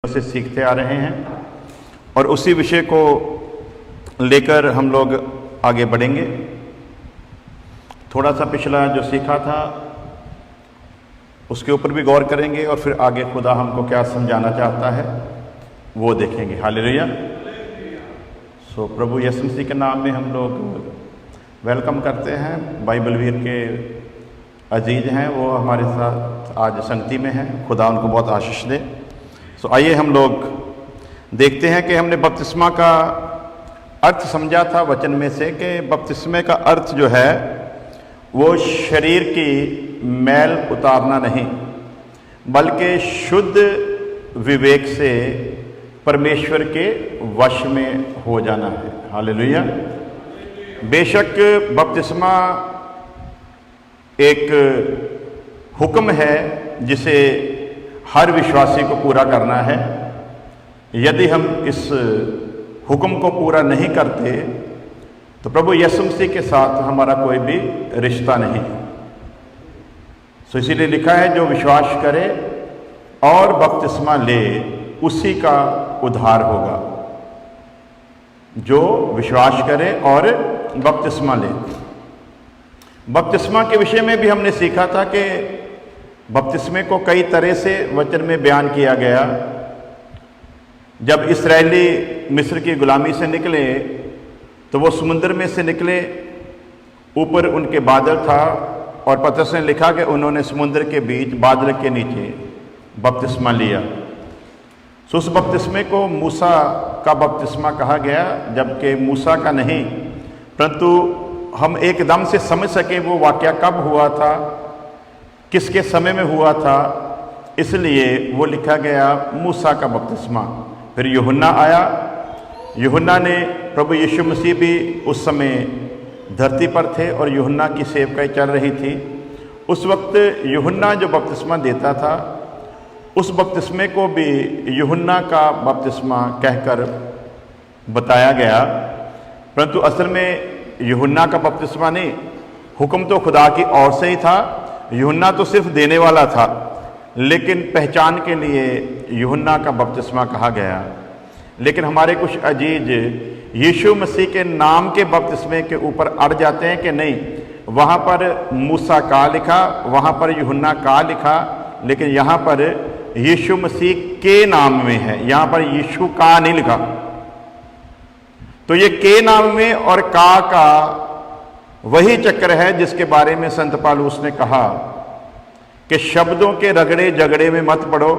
से सीखते आ रहे हैं और उसी विषय को लेकर हम लोग आगे बढ़ेंगे। थोड़ा सा पिछला जो सीखा था उसके ऊपर भी गौर करेंगे और फिर आगे खुदा हमको क्या समझाना चाहता है वो देखेंगे। हालेलुया। सो प्रभु यीशु मसीह के नाम में हम लोग वेलकम करते हैं। बाइबल वीर के अजीज हैं, वो हमारे साथ आज संगति में हैं। खुदा उनको बहुत आशीष दे। सो आइए हम लोग देखते हैं कि हमने बपतिस्मा का अर्थ समझा था वचन में से कि बपतिस्मे का अर्थ जो है वो शरीर की मैल उतारना नहीं बल्कि शुद्ध विवेक से परमेश्वर के वश में हो जाना है। हालेलुया। बेशक बपतिस्मा एक हुक्म है जिसे हर विश्वासी को पूरा करना है। यदि हम इस हुक्म को पूरा नहीं करते तो प्रभु यीशु मसीह के साथ हमारा कोई भी रिश्ता नहीं। सो इसीलिए लिखा है जो विश्वास करे और बपतिस्मा ले उसी का उद्धार होगा। जो विश्वास करे और बपतिस्मा ले। बपतिस्मा के विषय में भी हमने सीखा था कि बपतिस्मे को कई तरह से वचन में बयान किया गया। जब इस्राएली मिस्र की गुलामी से निकले तो वो समुद्र में से निकले, ऊपर उनके बादल था और पतरस ने लिखा कि उन्होंने समुद्र के बीच बादल के नीचे बपतिस्मा लिया। सो उस बपतिस्मे को मूसा का बपतिस्मा कहा गया, जबकि मूसा का नहीं, परंतु हम एकदम से समझ सके वो वाकया कब हुआ था, किसके समय में हुआ था, इसलिए वो लिखा गया मूसा का बपतिस्मा। फिर यूहन्ना आया। यूहन्ना ने, प्रभु यीशु मसीह भी उस समय धरती पर थे और यूहन्ना की सेवकाई चल रही थी। उस वक्त यूहन्ना जो बपतिस्मा देता था उस बपतिस्मे को भी यूहन्ना का बपतिस्मा कहकर बताया गया, परंतु असल में यूहन्ना का बपतिस्मा नहीं, हुक्म तो खुदा की ओर से ही था। यूहन्ना तो सिर्फ देने वाला था, लेकिन पहचान के लिए यूहन्ना का बपतिस्मा कहा गया। लेकिन हमारे कुछ अजीज यीशु मसीह के नाम के बपतिस्मे के ऊपर अड़ जाते हैं कि नहीं, वहाँ पर मूसा का लिखा, वहाँ पर यूहन्ना का लिखा, लेकिन यहाँ पर यीशु मसीह के नाम में है, यहाँ पर यीशु का नहीं लिखा। तो ये के नाम में और का वही चक्र है जिसके बारे में संत पौलुस ने कहा कि शब्दों के रगड़े झगड़े में मत पड़ो,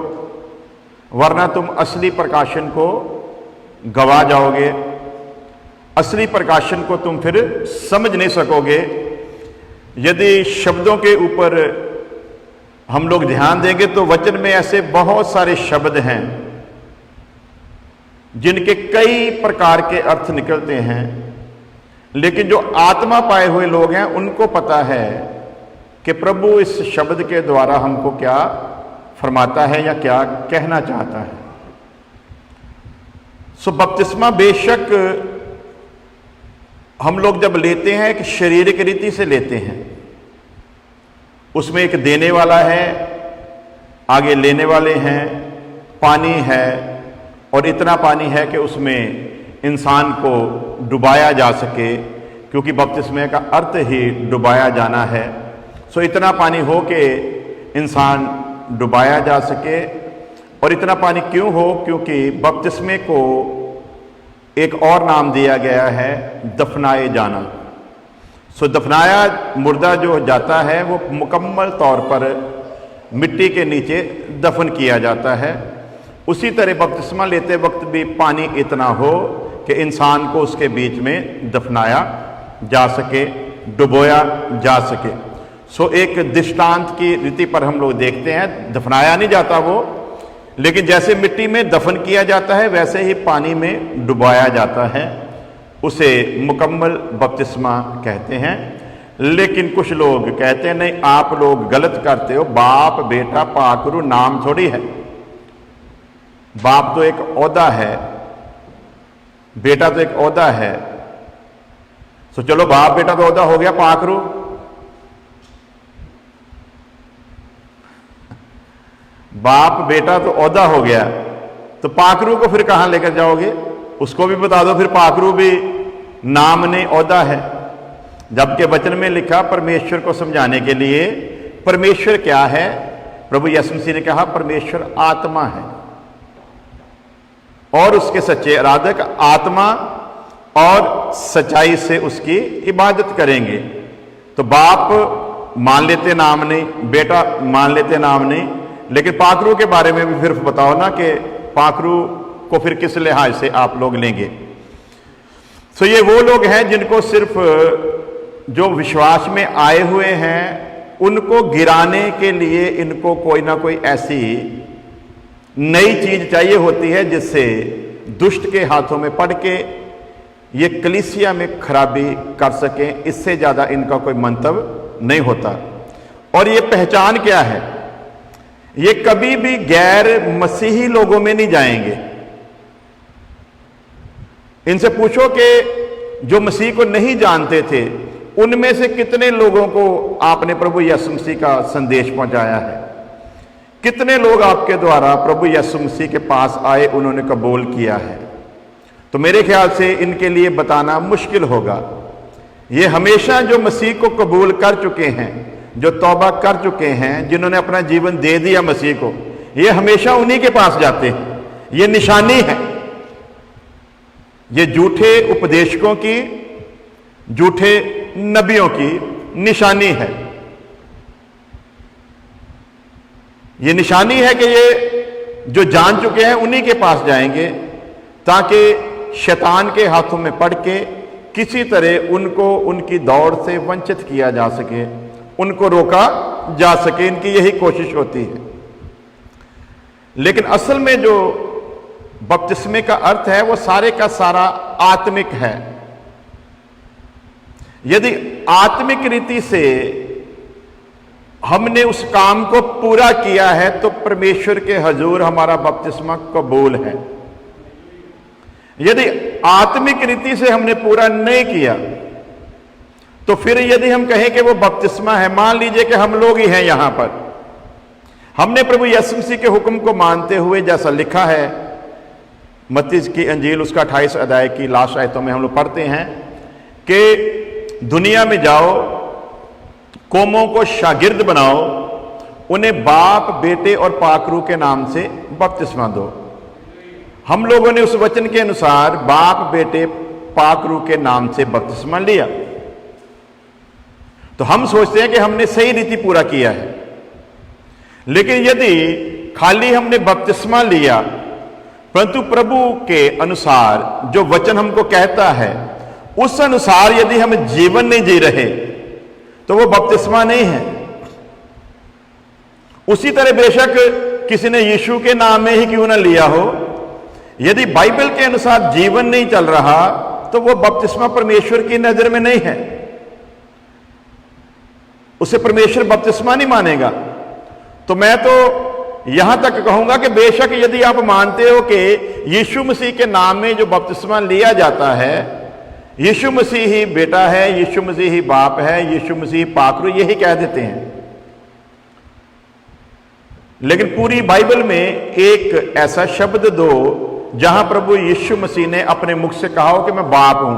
वरना तुम असली प्रकाशन को गवा जाओगे। असली प्रकाशन को तुम फिर समझ नहीं सकोगे। यदि शब्दों के ऊपर हम लोग ध्यान देंगे तो वचन में ऐसे बहुत सारे शब्द हैं जिनके कई प्रकार के अर्थ निकलते हैं, लेकिन जो आत्मा पाए हुए लोग हैं उनको पता है कि प्रभु इस शब्द के द्वारा हमको क्या फरमाता है या क्या कहना चाहता है। सो बपतिस्मा बेशक हम लोग जब लेते हैं एक शारीरिक रीति से लेते हैं, उसमें एक देने वाला है, आगे लेने वाले हैं, पानी है और इतना पानी है कि उसमें इंसान को डुबाया जा सके, क्योंकि बपतिस्मे का अर्थ ही डुबाया जाना है। सो इतना पानी हो कि इंसान डुबाया जा सके। और इतना पानी क्यों हो? क्योंकि बपतिस्मे को एक और नाम दिया गया है, दफनाए जाना। सो दफनाया मुर्दा जो जाता है वो मुकम्मल तौर पर मिट्टी के नीचे दफन किया जाता है। उसी तरह बपतिस्मा लेते वक्त भी पानी इतना हो कि इंसान को उसके बीच में दफनाया जा सके, डुबोया जा सके। सो एक दृष्टांत की रीति पर हम लोग देखते हैं, दफनाया नहीं जाता वो, लेकिन जैसे मिट्टी में दफन किया जाता है वैसे ही पानी में डुबाया जाता है। उसे मुकम्मल बपतिस्मा कहते हैं। लेकिन कुछ लोग कहते हैं नहीं, आप लोग गलत करते हो, बाप बेटा पाकरू नाम थोड़ी है। बाप तो एक ओहदा है, बेटा तो एक ओहदा है। सो चलो बाप बेटा तो ओहदा हो गया, पाकरू बाप बेटा तो ओहदा हो गया, तो पाखरू को फिर कहां लेकर जाओगे? उसको भी बता दो, फिर पाखरू भी नाम ने ओहदा है, जबकि वचन में लिखा परमेश्वर को समझाने के लिए। परमेश्वर क्या है? प्रभु यीशु मसीह ने कहा परमेश्वर आत्मा है और उसके सच्चे आराधक आत्मा और सच्चाई से उसकी इबादत करेंगे। तो बाप मान लेते नाम नहीं, बेटा मान लेते नाम नहीं, लेकिन पाखरू के बारे में भी फिर बताओ ना कि पाखरू को फिर किस लिहाज से आप लोग लेंगे। तो ये वो लोग हैं जिनको सिर्फ जो विश्वास में आए हुए हैं उनको गिराने के लिए इनको कोई ना कोई ऐसी नई चीज चाहिए होती है जिससे दुष्ट के हाथों में पड़ के ये कलीसिया में खराबी कर सकें। इससे ज्यादा इनका कोई मंतव्य नहीं होता। और ये पहचान क्या है? ये कभी भी गैर मसीही लोगों में नहीं जाएंगे। इनसे पूछो कि जो मसीह को नहीं जानते थे उनमें से कितने लोगों को आपने प्रभु यीशु मसीह का संदेश पहुंचाया है? कितने लोग आपके द्वारा प्रभु यीशु मसीह के पास आए, उन्होंने कबूल किया है? तो मेरे ख्याल से इनके लिए बताना मुश्किल होगा। ये हमेशा जो मसीह को कबूल कर चुके हैं, जो तौबा कर चुके हैं, जिन्होंने अपना जीवन दे दिया मसीह को, ये हमेशा उन्हीं के पास जाते हैं। ये निशानी है, ये झूठे उपदेशकों की, झूठे नबियों की निशानी है। ये निशानी है कि ये जो जान चुके हैं उन्हीं के पास जाएंगे, ताकि शैतान के हाथों में पड़ के किसी तरह उनको उनकी दौड़ से वंचित किया जा सके, उनको रोका जा सके। इनकी यही कोशिश होती है। लेकिन असल में जो बपतिस्मे का अर्थ है वो सारे का सारा आत्मिक है। यदि आत्मिक रीति से हमने उस काम को पूरा किया है तो परमेश्वर के हजूर हमारा बपतिस्मा कबूल है। यदि आत्मिक रीति से हमने पूरा नहीं किया तो फिर यदि हम कहें कि वो बपतिस्मा है, मान लीजिए कि हम लोग ही हैं यहां पर, हमने प्रभु यीशु मसीह के हुक्म को मानते हुए, जैसा लिखा है मत्ती की अंजील उसका 28 अध्याय की लास्ट आयतों में हम लोग पढ़ते हैं कि दुनिया में जाओ, कौमों को शागिर्द बनाओ, उन्हें बाप, बेटे और पाखरू के नाम से बपतिस्मा दो। हम लोगों ने उस वचन के अनुसार बाप, बेटे, पाखरू के नाम से बपतिस्मा लिया। तो हम सोचते हैं कि हमने सही रीति पूरा किया है। लेकिन यदि खाली हमने बपतिस्मा लिया परंतु प्रभु के अनुसार जो वचन हमको कहता है उस अनुसार यदि हम जीवन नहीं जी रहे तो वो बपतिस्मा नहीं है। उसी तरह बेशक किसी ने यीशु के नाम में ही क्यों ना लिया हो, यदि बाइबल के अनुसार जीवन नहीं चल रहा तो वो बपतिस्मा परमेश्वर की नजर में नहीं है, उसे परमेश्वर बपतिस्मा नहीं मानेगा। तो मैं तो यहां तक कहूंगा कि बेशक यदि आप मानते हो कि यीशु मसीह के नाम में जो बपतिस्मा लिया जाता है, यीशु मसीह ही बेटा है, यीशु मसीह ही बाप है, यीशु मसीह पाखरू, यही कह देते हैं। लेकिन पूरी बाइबल में एक ऐसा शब्द दो जहां प्रभु यीशु मसीह ने अपने मुख से कहा हो कि मैं बाप हूं।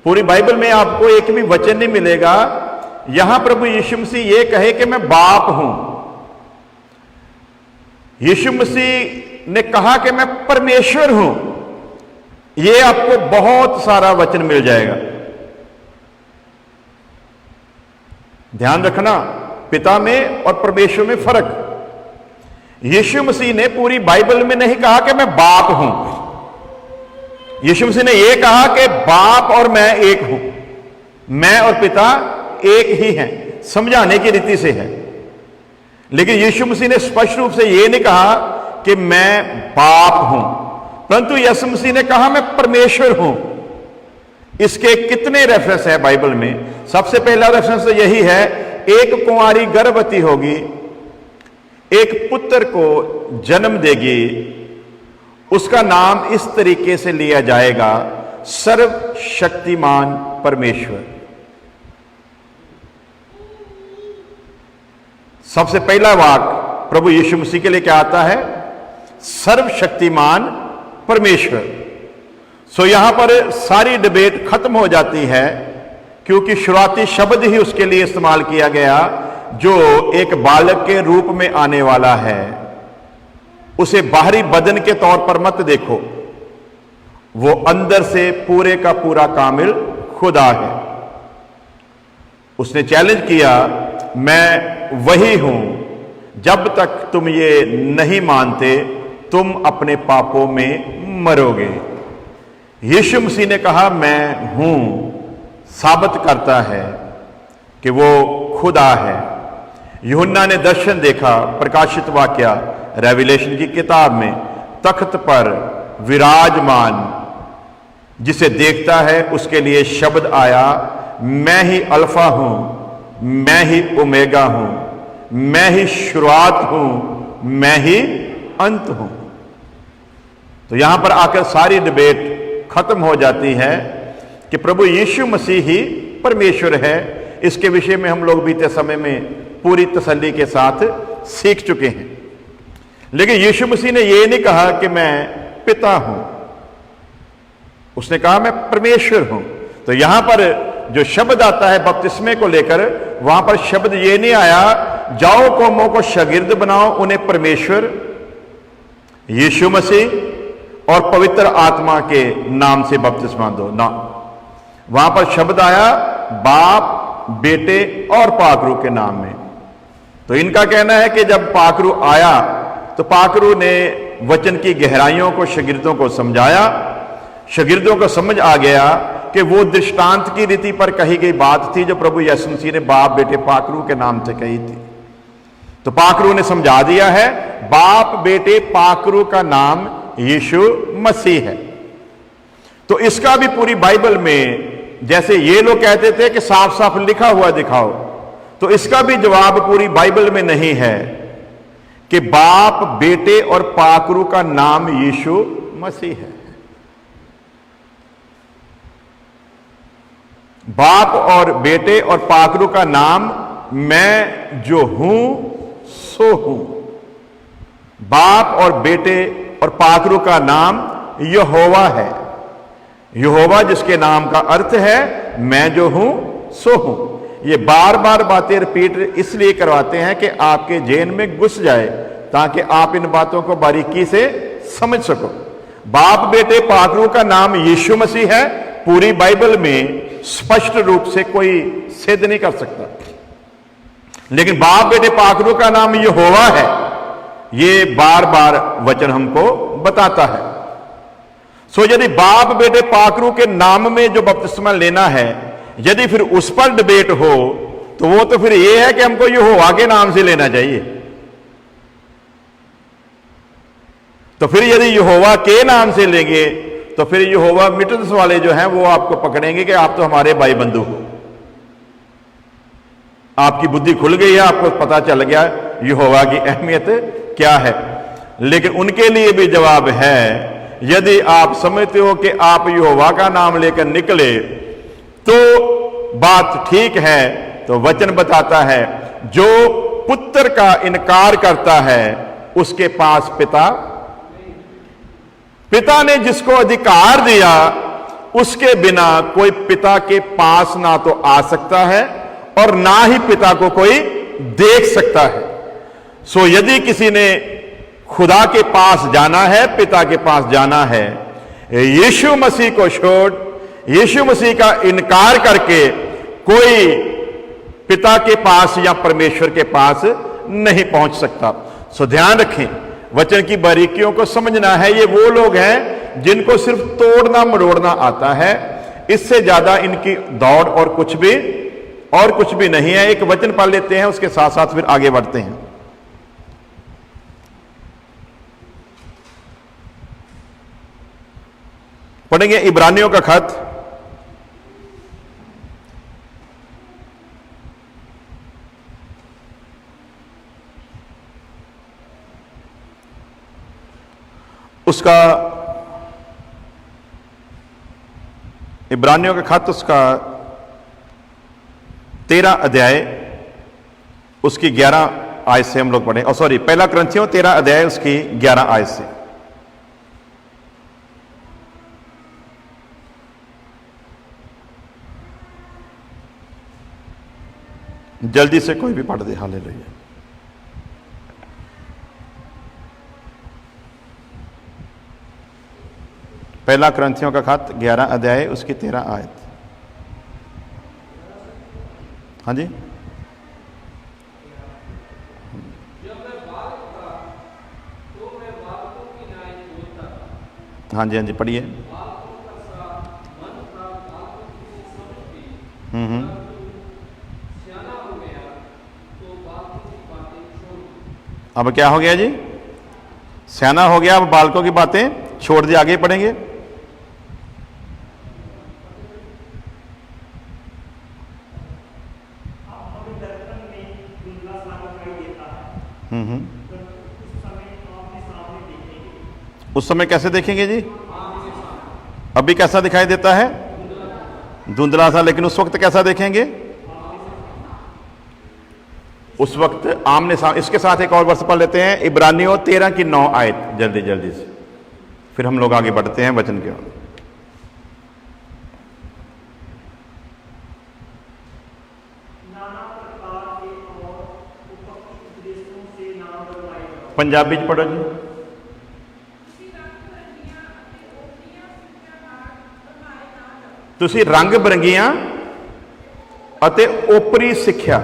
पूरी बाइबल में आपको एक भी वचन नहीं मिलेगा यहां प्रभु यीशु मसीह ये कहे कि मैं बाप हूं। यीशु मसीह ने कहा कि मैं परमेश्वर हूं। यह आपको बहुत सारा वचन मिल जाएगा। ध्यान रखना, पिता में और परमेश्वर में फर्क। यीशु मसीह ने पूरी बाइबल में नहीं कहा कि मैं बाप हूं। यीशु मसीह ने यह कहा कि बाप और मैं एक हूं, मैं और पिता एक ही हैं, समझाने की रीति से है। लेकिन यीशु मसीह ने स्पष्ट रूप से यह नहीं कहा कि मैं बाप हूं, परंतु यीशु मसीह ने कहा मैं परमेश्वर हूं। इसके कितने रेफरेंस है बाइबल में? सबसे पहला रेफरेंस तो यही है, एक कुंवारी गर्भवती होगी, एक पुत्र को जन्म देगी, उसका नाम इस तरीके से लिया जाएगा, सर्वशक्तिमान परमेश्वर। सबसे पहला वाक्य प्रभु यीशु मसीह के लिए क्या आता है? सर्वशक्तिमान परमेश्वर। सो यहां पर सारी डिबेट खत्म हो जाती है, क्योंकि शुरुआती शब्द ही उसके लिए इस्तेमाल किया गया, जो एक बालक के रूप में आने वाला है। उसे बाहरी बदन के तौर पर मत देखो, वो अंदर से पूरे का पूरा कामिल खुदा है। उसने चैलेंज किया, मैं वही हूं। जब तक तुम ये नहीं मानते, तुम अपने पापों में मरोगे। यीशु मसीह ने कहा, मैं हूं, साबित करता है कि वो खुदा है। यूहन्ना ने दर्शन देखा, प्रकाशित वाक्य रेविलेशन की किताब में, तख्त पर विराजमान, जिसे देखता है उसके लिए शब्द आया, मैं ही अल्फा हूं, मैं ही ओमेगा हूं, मैं ही शुरुआत हूं, मैं ही अंत हूं। तो यहां पर आकर सारी डिबेट खत्म हो जाती है कि प्रभु यीशु मसीह ही परमेश्वर है। इसके विषय में हम लोग बीते समय में पूरी तसल्ली के साथ सीख चुके हैं। लेकिन यीशु मसीह ने यह नहीं कहा कि मैं पिता हूं, उसने कहा मैं परमेश्वर हूं। तो यहां पर जो शब्द आता है बपतिस्मे को लेकर, वहां पर शब्द ये नहीं आया, जाओ कौमों को शागिर्द बनाओ, उन्हें परमेश्वर, यीशु मसीह और पवित्र आत्मा के नाम से बपतिस्मा दो ना। वहां पर शब्द आया बाप, बेटे और पाकरू के नाम में। तो इनका कहना है कि जब पाकरू आया तो पाकरू ने वचन की गहराइयों को शागिर्दों को समझाया। शागिर्दों को समझ आ गया कि वो दृष्टांत की रीति पर कही गई बात थी जो प्रभु यीशु मसीह ने बाप, बेटे, पाकरू के नाम से कही थी। तो पाकरू ने समझा दिया है, बाप, बेटे, पाकरू का नाम यीशु मसीह है। तो इसका भी पूरी बाइबल में, जैसे ये लोग कहते थे कि साफ साफ लिखा हुआ दिखाओ, तो इसका भी जवाब पूरी बाइबल में नहीं है कि बाप, बेटे और पाकरू का नाम यीशु मसीह है। बाप और बेटे और पाकरू का नाम मैं जो हूं सो हूं। बाप और बेटे और पाकरू का नाम यहोवा है। यहोवा जिसके नाम का अर्थ है मैं जो हूं सो हूं। ये बार बार बातें रिपीट इसलिए करवाते हैं कि आपके जेन में घुस जाए, ताकि आप इन बातों को बारीकी से समझ सको। बाप, बेटे, पाकरू का नाम यीशु मसीह है, पूरी बाइबल में स्पष्ट रूप से कोई सिद्ध नहीं कर सकता। लेकिन बाप, बेटे, पाकरू का नाम यहोवा है, ये बार बार वचन हमको बताता है। सो यदि बाप, बेटे, पाकरू के नाम में जो बपतिस्मा लेना है, यदि फिर उस पर डिबेट हो, तो वो तो फिर ये है कि हमको यहोवा के नाम से लेना चाहिए। तो फिर यदि यहोवा के नाम से लेंगे तो फिर यहोवा मिटन्स वाले जो हैं वो आपको पकड़ेंगे कि आप तो हमारे भाई बंधु हो। आपकी बुद्धि खुल गई है, आपको पता चल गया यहोवा की अहमियत क्या है। लेकिन उनके लिए भी जवाब है, यदि आप समझते हो कि आप यहोवा का नाम लेकर निकले तो बात ठीक है, तो वचन बताता है जो पुत्र का इनकार करता है उसके पास पिता ने जिसको अधिकार दिया, उसके बिना कोई पिता के पास ना तो आ सकता है और ना ही पिता को कोई देख सकता है। सो यदि किसी ने खुदा के पास जाना है, पिता के पास जाना है, यीशु मसीह को छोड़, यीशु मसीह का इनकार करके कोई पिता के पास या परमेश्वर के पास नहीं पहुंच सकता। सो ध्यान रखें, वचन की बारीकियों को समझना है। ये वो लोग हैं जिनको सिर्फ तोड़ना मरोड़ना आता है, इससे ज्यादा इनकी दौड़ और कुछ भी नहीं है। एक वचन पढ़ लेते हैं, उसके साथ साथ फिर आगे बढ़ते हैं। पढ़ेंगे इब्रानियों का खत उसका इब्रानियों का खत उसका 13 अध्याय उसकी 11 आयत से हम लोग पढ़े, और सॉरी, पहला क्रंथियों 13 अध्याय उसकी 11 आयत से। जल्दी से कोई भी पढ़ दे। हालेलुया। पहला क्रंथियों का खत 11 अध्याय उसकी 13 आयत। हाँ जी, हाँ जी, हाँ जी, पढ़िए। अब क्या हो गया जी? सियाना हो गया, अब बालकों की बातें छोड़ दी। आगे पढ़ेंगे। उस समय कैसे देखेंगे जी? अभी कैसा दिखाई देता है? धुंधला सा। लेकिन उस वक्त कैसा देखेंगे? उस वक्त आमने सामने। इसके साथ एक और वर्ष पढ़ लेते हैं, इब्रानियों 13 की 9 आयत, जल्दी जल्दी से, फिर हम लोग आगे बढ़ते हैं वचन की ओर। पंजाबी च पढ़ो जी। तुसी रंग बिरंगियां अते ओपरी सिक्ख्या।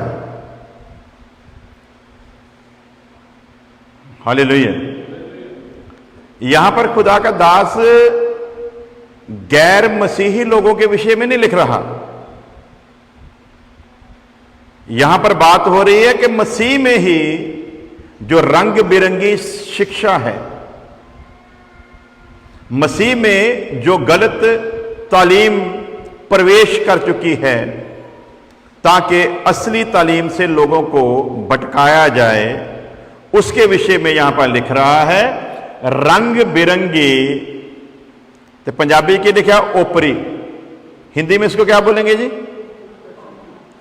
हालेलुया। यहां पर खुदा का दास गैर मसीही लोगों के विषय में नहीं लिख रहा। यहां पर बात हो रही है कि मसीह में ही जो रंग बिरंगी शिक्षा है, मसीह में जो गलत तालीम प्रवेश कर चुकी है, ताकि असली तालीम से लोगों को भटकाया जाए, उसके विषय में यहां पर लिख रहा है। रंग बिरंगी, तो पंजाबी की लिखा ओपरी, हिंदी में इसको क्या बोलेंगे जी?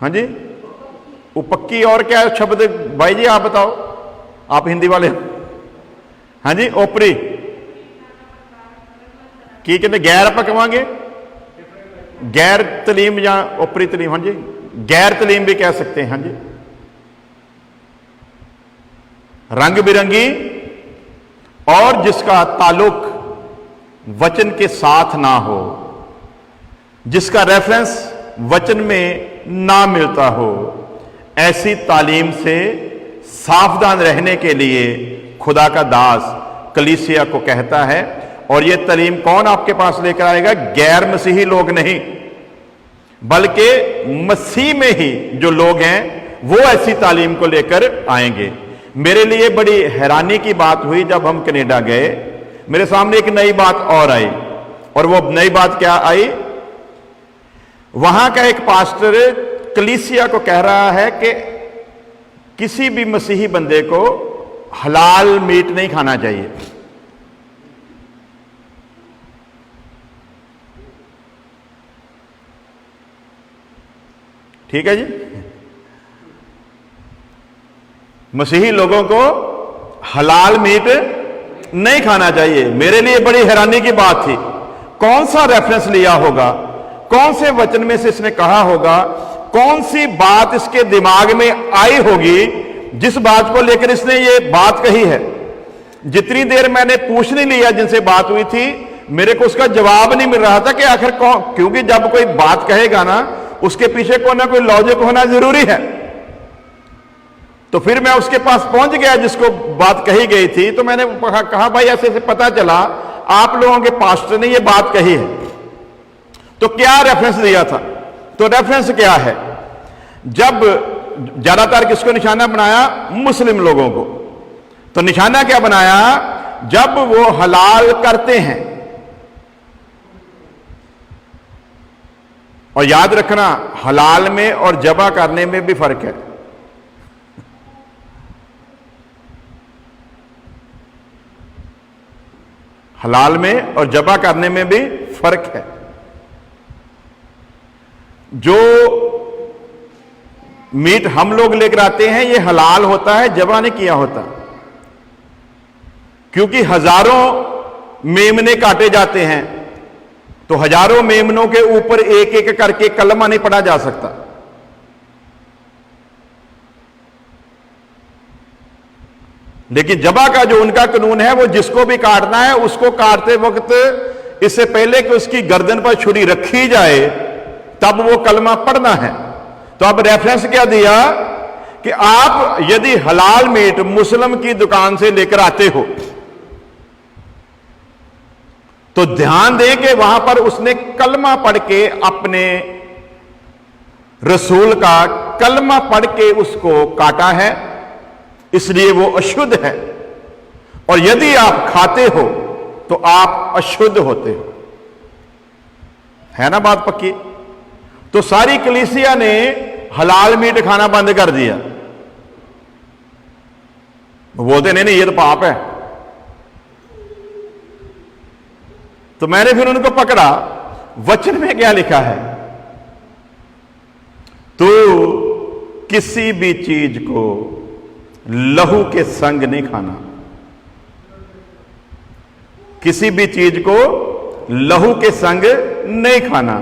हाँ जी, उपक्की। और क्या शब्द भाई जी आप बताओ, आप हिंदी वाले। हाँ जी, ओपरी की कहते? गैर आप कहेंगे, गैर तलीम या ओपरी तलीम। हाँ जी, गैर तलीम भी कह सकते हैं। हाँ जी, रंग बिरंगी और जिसका ताल्लुक वचन के साथ ना हो, जिसका रेफरेंस वचन में ना मिलता हो, ऐसी तालीम से सावधान रहने के लिए खुदा का दास कलीसिया को कहता है। और यह तालीम कौन आपके पास लेकर आएगा? गैर मसीही लोग नहीं, बल्कि मसीह में ही जो लोग हैं वो ऐसी तालीम को लेकर आएंगे। मेरे लिए बड़ी हैरानी की बात हुई जब हम कनाडा गए, मेरे सामने एक नई बात और आई। और वो नई बात क्या आई? वहां का एक पास्टर कलीसिया को कह रहा है कि किसी भी मसीही बंदे को हलाल मीट नहीं खाना चाहिए। ठीक है जी, मसीही लोगों को हलाल मीट नहीं खाना चाहिए। मेरे लिए बड़ी हैरानी की बात थी। कौन सा रेफरेंस लिया होगा? कौन से वचन में से इसने कहा होगा? कौन सी बात इसके दिमाग में आई होगी जिस बात को लेकर इसने ये बात कही है? जितनी देर मैंने पूछ नहीं लिया जिनसे बात हुई थी, मेरे को उसका जवाब नहीं मिल रहा था कि आखिर कौन, क्योंकि जब कोई बात कहेगा ना, उसके पीछे कोई ना कोई लॉजिक होना जरूरी है। तो फिर मैं उसके पास पहुंच गया जिसको बात कही गई थी। तो मैंने कहा भाई ऐसे से पता चला आप लोगों के पास्टर ने ये बात कही है, तो क्या रेफरेंस दिया था? तो रेफरेंस क्या है? जब ज्यादातर किसको निशाना बनाया? मुस्लिम लोगों को। तो निशाना क्या बनाया? जब वो हलाल करते हैं। और याद रखना, हलाल में और जबा करने में भी फर्क है। हलाल में और जबा करने में भी फर्क है। जो मीट हम लोग लेकर आते हैं ये हलाल होता है, जबा नहीं किया होता, क्योंकि हजारों मेमने काटे जाते हैं, तो हजारों मेमनों के ऊपर एक एक करके कलमा नहीं पढ़ा जा सकता। लेकिन जबा का जो उनका कानून है, वो जिसको भी काटना है उसको काटते वक्त इससे पहले कि उसकी गर्दन पर छुरी रखी जाए तब वो कलमा पढ़ना है। तो अब रेफरेंस क्या दिया कि आप यदि हलाल मीट मुस्लिम की दुकान से लेकर आते हो तो ध्यान दें कि वहां पर उसने कलमा पढ़ के, अपने रसूल का कलमा पढ़ के उसको काटा है, इसलिए वो अशुद्ध है। और यदि आप खाते हो तो आप अशुद्ध होते हो, है ना बात पक्की? तो सारी कलीसिया ने हलाल मीट खाना बंद कर दिया। वो बोलते नहीं ये तो पाप है। तो मैंने फिर उनको पकड़ा, वचन में क्या लिखा है? तो किसी भी चीज को लहू के संग नहीं खाना, किसी भी चीज को लहू के संग नहीं खाना।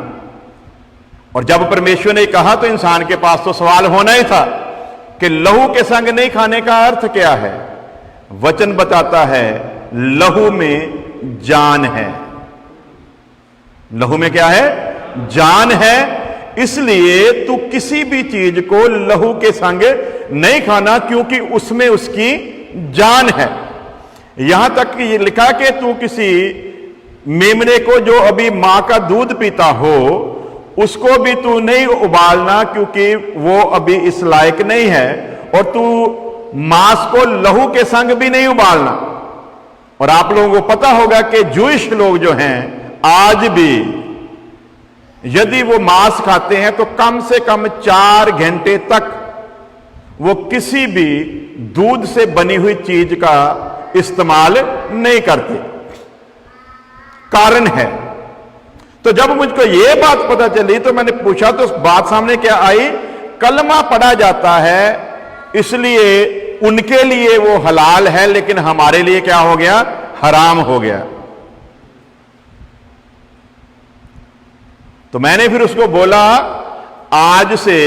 और जब परमेश्वर ने कहा तो इंसान के पास तो सवाल होना ही था कि लहू के संग नहीं खाने का अर्थ क्या है? वचन बताता है लहू में जान है। लहू में क्या है? जान है। इसलिए तू किसी भी चीज को लहू के संग नहीं खाना, क्योंकि उसमें उसकी जान है। यहां तक कि ये लिखा कि तू किसी मेमने को जो अभी मां का दूध पीता हो उसको भी तू नहीं उबालना, क्योंकि वो अभी इस लायक नहीं है। और तू मांस को लहू के संग भी नहीं उबालना। और आप लोगों को पता होगा कि जूइश लोग जो हैं आज भी यदि वो मांस खाते हैं तो कम से कम 4 घंटे तक वो किसी भी दूध से बनी हुई चीज का इस्तेमाल नहीं करते। कारण है। तो जब मुझको ये बात पता चली तो मैंने पूछा, तो बात सामने क्या आई? कलमा पढ़ा जाता है इसलिए उनके लिए वो हलाल है, लेकिन हमारे लिए क्या हो गया? हराम हो गया। तो मैंने फिर उसको बोला, आज से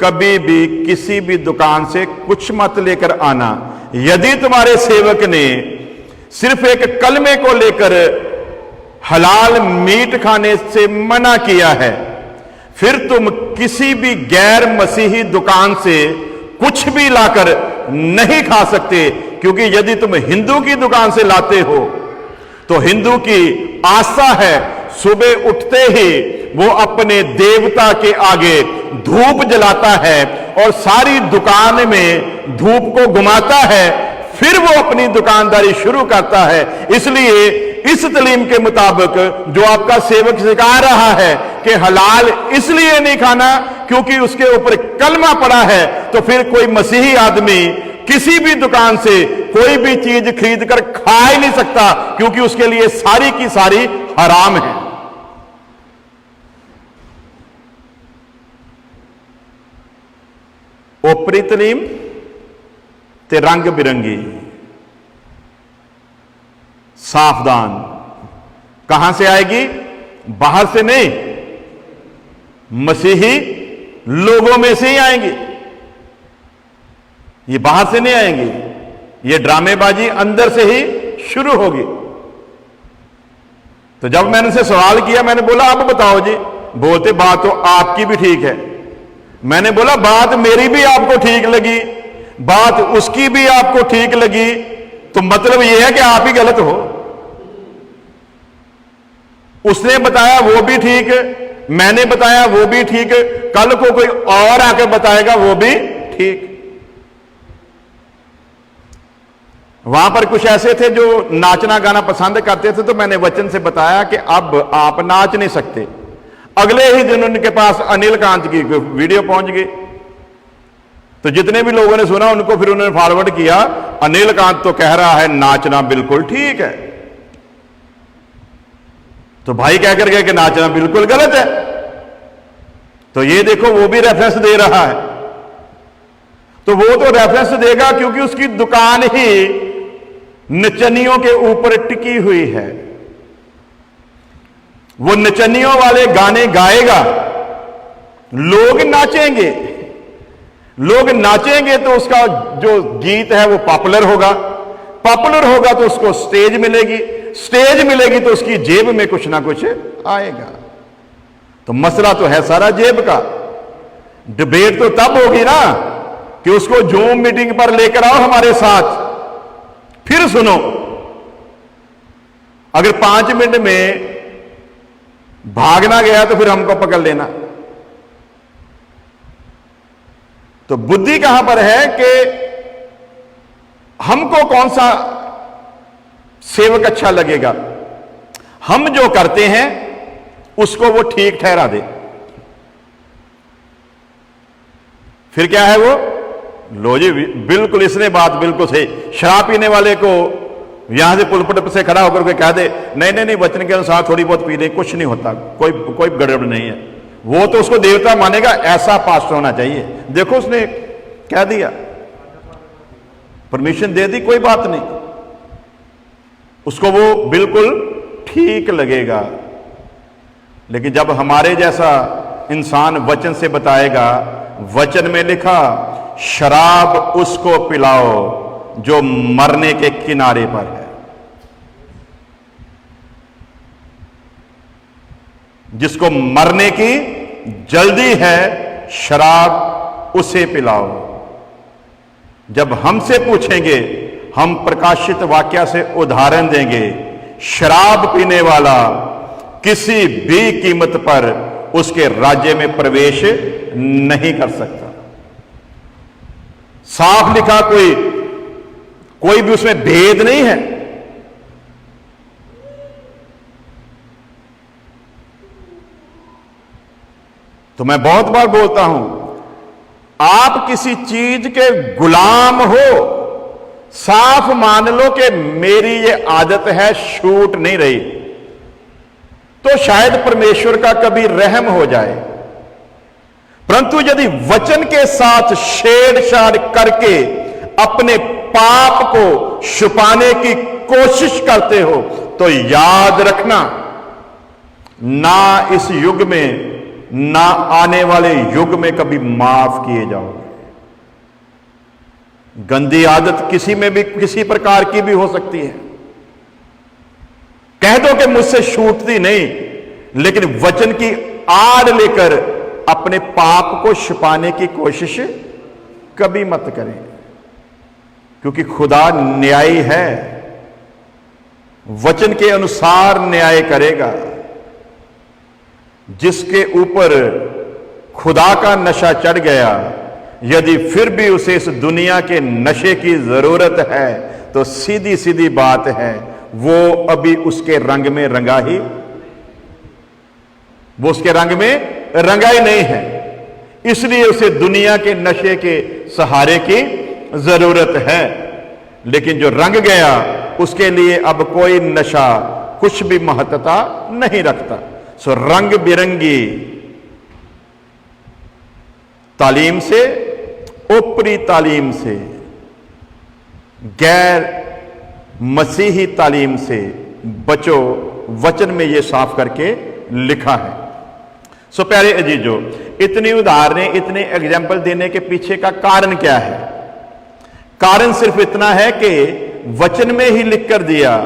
कभी भी किसी भी दुकान से कुछ मत लेकर आना। यदि तुम्हारे सेवक ने सिर्फ एक कलमे को लेकर हलाल मीट खाने से मना किया है, फिर तुम किसी भी गैर मसीही दुकान से कुछ भी लाकर नहीं खा सकते। क्योंकि यदि तुम हिंदू की दुकान से लाते हो तो हिंदू की आस्था है सुबह उठते ही वो अपने देवता के आगे धूप जलाता है और सारी दुकान में धूप को घुमाता है, फिर वो अपनी दुकानदारी शुरू करता है। इसलिए इस तालीम के मुताबिक जो आपका सेवक सिखा रहा है कि हलाल इसलिए नहीं खाना क्योंकि उसके ऊपर कलमा पड़ा है, तो फिर कोई मसीही आदमी किसी भी दुकान से कोई भी चीज खरीद कर खा ही नहीं सकता, क्योंकि उसके लिए सारी की सारी हराम है। ओपरी तालीम ते रंग बिरंगी, सावधान। कहां से आएगी? बाहर से नहीं, मसीही लोगों में से ही आएंगी। ये बाहर से नहीं आएंगी, ये ड्रामेबाजी अंदर से ही शुरू होगी। तो जब मैंने उनसे सवाल किया, मैंने बोला आप बताओ जी। बोलते बात तो आपकी भी ठीक है। मैंने बोला बात मेरी भी आपको ठीक लगी, बात उसकी भी आपको ठीक लगी, तो मतलब यह है कि आप ही गलत हो। उसने बताया वो भी ठीक, मैंने बताया वो भी ठीक, कल को कोई और आके बताएगा वो भी ठीक। वहां पर कुछ ऐसे थे जो नाचना गाना पसंद करते थे, तो मैंने वचन से बताया कि अब आप नाच नहीं सकते। अगले ही दिन उनके पास अनिल कांत की वीडियो पहुंच गई, तो जितने भी लोगों ने सुना उनको फिर उन्होंने फॉरवर्ड किया, अनिल कांत तो कह रहा है नाचना बिल्कुल ठीक है। तो भाई कह कर गए कि नाचना बिल्कुल गलत है। तो ये देखो वो भी रेफरेंस दे रहा है तो वो तो रेफरेंस देगा क्योंकि उसकी दुकान ही नचनियों के ऊपर टिकी हुई है। वो नचनियों वाले गाने गाएगा, लोग नाचेंगे, लोग नाचेंगे तो उसका जो गीत है वो पॉपुलर होगा, पॉपुलर होगा तो उसको स्टेज मिलेगी, स्टेज मिलेगी तो उसकी जेब में कुछ ना कुछ आएगा। तो मसला तो है सारा जेब का। डिबेट तो तब होगी ना कि उसको जूम मीटिंग पर लेकर आओ हमारे साथ, फिर सुनो। अगर 5 मिनट में भागना गया तो फिर हमको पकड़ लेना। तो बुद्धि कहां पर है कि हमको कौन सा सेवक अच्छा लगेगा, हम जो करते हैं उसको वो ठीक ठहरा दे। फिर क्या है वो, लो जी बिल्कुल इसने बात बिल्कुल सही। शराब पीने वाले को यहां से पुलपट से खड़ा होकर के कह दे नहीं नहीं नहीं वचन के अनुसार थोड़ी बहुत पी ले, कुछ नहीं होता, कोई गड़बड़ नहीं है, वो तो उसको देवता मानेगा, ऐसा पास्ट होना चाहिए। देखो उसने कह दिया, परमिशन दे दी, कोई बात नहीं, उसको वो बिल्कुल ठीक लगेगा। लेकिन जब हमारे जैसा इंसान वचन से बताएगा, वचन में लिखा शराब उसको पिलाओ जो मरने के किनारे पर है, जिसको मरने की जल्दी है, शराब उसे पिलाओ। जब हमसे पूछेंगे हम प्रकाशित वाक्य से उदाहरण देंगे, शराब पीने वाला किसी भी कीमत पर उसके राज्य में प्रवेश नहीं कर सकता। साफ लिखा, कोई भी उसमें भेद नहीं है। तो मैं बहुत बार बोलता हूं, आप किसी चीज के गुलाम हो, साफ मान लो कि मेरी ये आदत है, छूट नहीं रही, तो शायद परमेश्वर का कभी रहम हो जाए। परंतु यदि वचन के साथ छेड़छाड़ करके अपने पाप को छुपाने की कोशिश करते हो, तो याद रखना, ना इस युग में ना आने वाले युग में कभी माफ किए जाओगे। गंदी आदत किसी में भी किसी प्रकार की भी हो सकती है। कह दो कि मुझसे छूटती नहीं, लेकिन वचन की आड़ लेकर अपने पाप को छुपाने की कोशिश कभी मत करें, क्योंकि खुदा न्यायी है, वचन के अनुसार न्याय करेगा। जिसके ऊपर खुदा का नशा चढ़ गया, यदि फिर भी उसे इस दुनिया के नशे की जरूरत है, तो सीधी सीधी बात है, वो अभी उसके रंग में रंगा ही, वो उसके रंग में रंगा ही नहीं है, इसलिए उसे दुनिया के नशे के सहारे की जरूरत है। लेकिन जो रंग गया, उसके लिए अब कोई नशा कुछ भी महत्वता नहीं रखता। सो रंग बिरंगी तालीम से, ऊपरी तालीम से, गैर मसीही तालीम से बचो, वचन में यह साफ करके लिखा है। सो प्यारे अजीजों, इतनी उदाहरणें, इतने एग्जाम्पल देने के पीछे का कारण क्या है? कारण सिर्फ इतना है कि वचन में ही लिख कर दिया,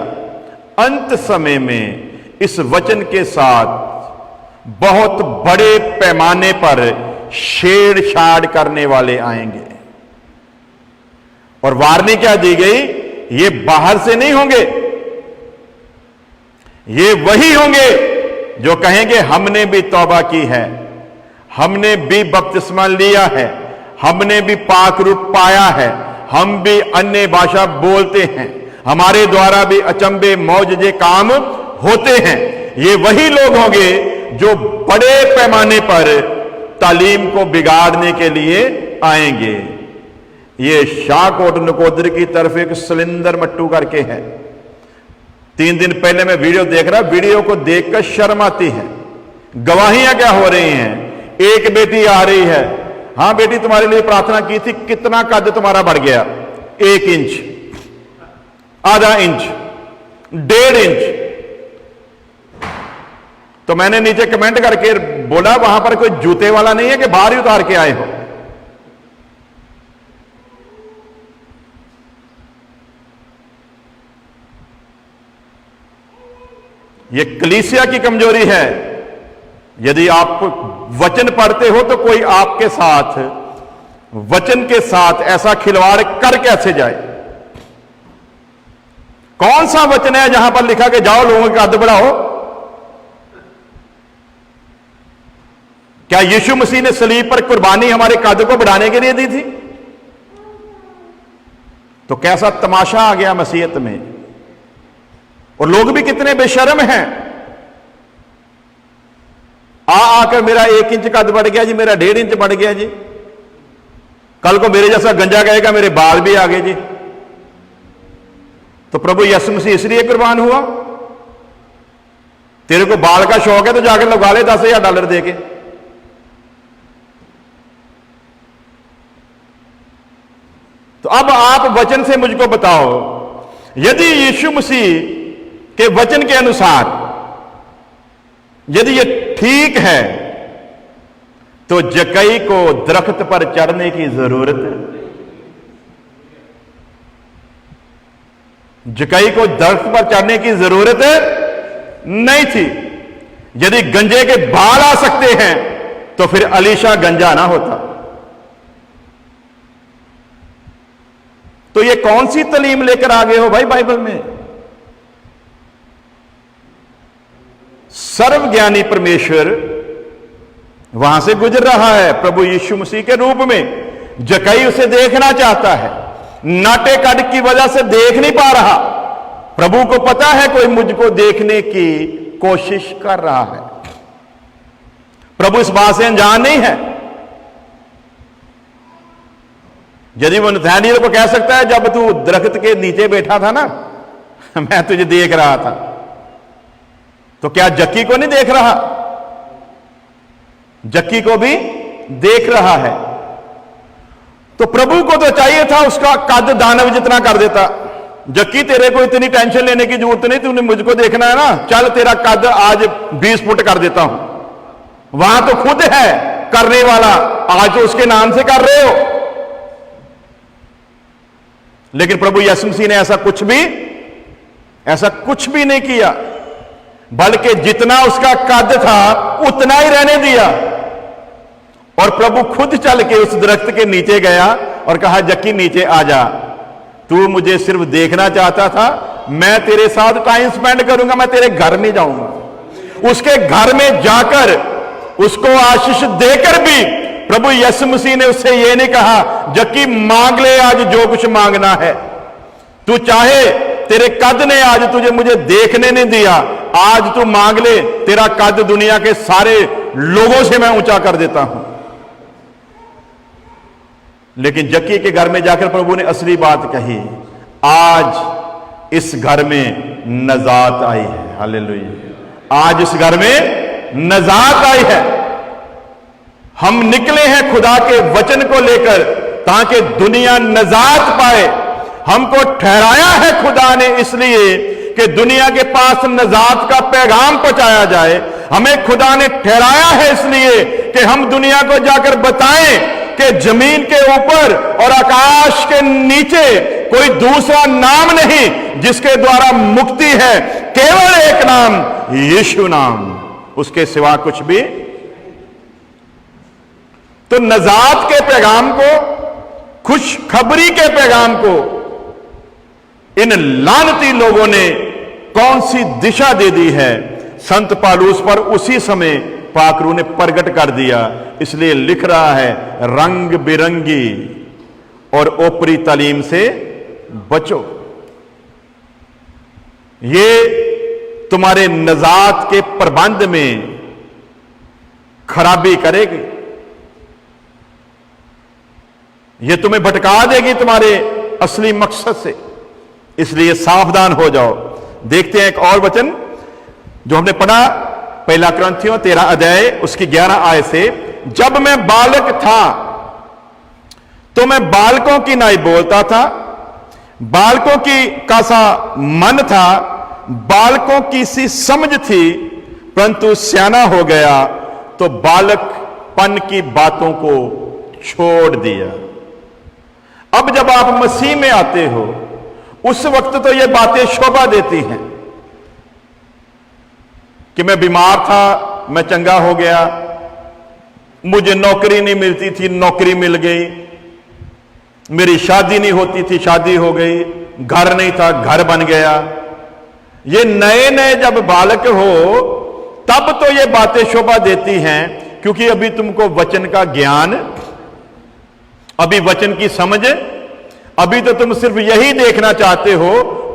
अंत समय में इस वचन के साथ बहुत बड़े पैमाने पर छेड़छाड़ करने वाले आएंगे। और वार्निंग क्या दी गई? ये बाहर से नहीं होंगे, ये वही होंगे जो कहेंगे हमने भी तौबा की है, हमने भी बपतिस्मा लिया है, हमने भी पाक रूप पाया है, हम भी अन्य भाषा बोलते हैं, हमारे द्वारा भी अचंभे मौजजे काम होते हैं। ये वही लोग होंगे जो बड़े पैमाने पर तालीम को बिगाड़ने के लिए आएंगे। ये शाहकोट नकोदर की तरफ एक सिलेंडर मट्टू करके है। 3 दिन पहले मैं वीडियो देख रहा, वीडियो को देखकर शर्म आती है। गवाहियां क्या हो रही हैं? एक बेटी आ रही है, हां बेटी तुम्हारे लिए प्रार्थना की थी, कितना कद तुम्हारा बढ़ गया? 1 इंच, आधा इंच, 1.5 इंच। तो मैंने नीचे कमेंट करके बोला वहां पर कोई जूते वाला नहीं है कि बाहर ही उतार के आए हो। यह कलीसिया की कमजोरी है। यदि आप वचन पढ़ते हो तो कोई आपके साथ वचन के साथ ऐसा खिलवाड़ कर कैसे जाए? कौन सा वचन है जहां पर लिखा कि जाओ लोगों का कद बढ़ाओ? क्या यीशु मसीह ने सलीब पर कुर्बानी हमारे कद को बढ़ाने के लिए दी थी? तो कैसा तमाशा आ गया मसीहत में। और लोग भी कितने बेशर्म हैं। आकर मेरा 1 इंच कद बढ़ गया जी, मेरा 1.5 इंच बढ़ गया जी, कल को मेरे जैसा गंजा कहेगा मेरे बाल भी आ गए जी। तो प्रभु यीशु मसीह इसलिए कुर्बान हुआ? तेरे को बाल का शौक है तो जाकर लगा ले $10,000 देके। तो अब आप वचन से मुझको बताओ, यदि यीशु मसीह के वचन के अनुसार यदि ये ठीक है तो जक्कई को दरख्त पर चढ़ने की जरूरत है? जक्कई को दरख्त पर चढ़ने की जरूरत नहीं थी। यदि गंजे के बाल आ सकते हैं तो फिर अलीशा गंजा ना होता। तो ये कौन सी तालीम लेकर आ गए हो भाई बाइबल में? सर्वज्ञानी परमेश्वर वहां से गुजर रहा है प्रभु यीशु मसीह के रूप में। जक्कई उसे देखना चाहता है, नाटे कद की वजह से देख नहीं पा रहा। प्रभु को पता है कोई मुझको देखने की कोशिश कर रहा है। प्रभु इस बात से अनजान नहीं है। यदि वो नथानिएल को कह सकता है जब तू दरख्त के नीचे बैठा था ना मैं तुझे देख रहा था, तो क्या जक्की को नहीं देख रहा? जक्की को भी देख रहा है। तो प्रभु को तो चाहिए था उसका कद दानव जितना कर देता। जक्की तेरे को इतनी टेंशन लेने की जरूरत नहीं, तूने मुझको देखना है ना, चल तेरा कद आज 20 फुट कर देता हूं। वहां तो खुद है करने वाला, आज तो उसके नाम से कर रहे हो। लेकिन प्रभु यीशु मसीह ने ऐसा कुछ भी नहीं किया, बल्कि जितना उसका कद था उतना ही रहने दिया। और प्रभु खुद चल के उस दरख्त के नीचे गया और कहा जक्की नीचे आ जा, तू मुझे सिर्फ देखना चाहता था, मैं तेरे साथ टाइम स्पेंड करूंगा, मैं तेरे घर में जाऊंगा। उसके घर में जाकर उसको आशीष देकर भी प्रभु यीशु मसीह ने उससे यह नहीं कहा जक्की मांग ले आज जो कुछ मांगना है, तू चाहे, तेरे कद ने आज तुझे मुझे देखने नहीं दिया, आज तू मांग ले, तेरा कद दुनिया के सारे लोगों से मैं ऊंचा कर देता हूं। लेकिन जक्की के घर में जाकर प्रभु ने असली बात कही, आज इस घर में नजात आई है। हालेलुया। आज इस घर में नजात आई है। हम निकले हैं खुदा के वचन को लेकर ताकि दुनिया नजात पाए। हमको ठहराया है खुदा ने इसलिए कि दुनिया के पास नजात का पैगाम पहुंचाया जाए। हमें खुदा ने ठहराया है इसलिए कि हम दुनिया को जाकर बताएं कि जमीन के ऊपर और आकाश के नीचे कोई दूसरा नाम नहीं जिसके द्वारा मुक्ति है, केवल एक नाम, यीशु नाम, उसके सिवा कुछ भी। तो नजात के पैगाम को, खुशखबरी के पैगाम को इन लानती लोगों ने कौन सी दिशा दे दी है? संत पौलुस पर उसी समय पाकरू ने प्रकट कर दिया। इसलिए लिख रहा है, रंग बिरंगी और ओपरी तालीम से बचो, ये तुम्हारे नजात के प्रबंध में खराबी करेगी, ये तुम्हें भटका देगी तुम्हारे असली मकसद से। इसलिए सावधान हो जाओ। देखते हैं एक और वचन जो हमने पढ़ा, पहला कुरिन्थियों 13 अध्याय उसकी 11 आयत से, जब मैं बालक था तो मैं बालकों की नाई बोलता था, बालकों की का सा मन था, बालकों की सी समझ थी, परंतु सियाना हो गया तो बालकपन की बातों को छोड़ दिया। अब जब आप मसीह में आते हो, उस वक्त तो ये बातें शोभा देती हैं कि मैं बीमार था, मैं चंगा हो गया, मुझे नौकरी नहीं मिलती थी, नौकरी मिल गई, मेरी शादी नहीं होती थी, शादी हो गई, घर नहीं था, घर बन गया। ये नए नए जब बालक हो तब तो ये बातें शोभा देती हैं, क्योंकि अभी तुमको वचन का ज्ञान, अभी वचन की समझ, अभी तो तुम सिर्फ यही देखना चाहते हो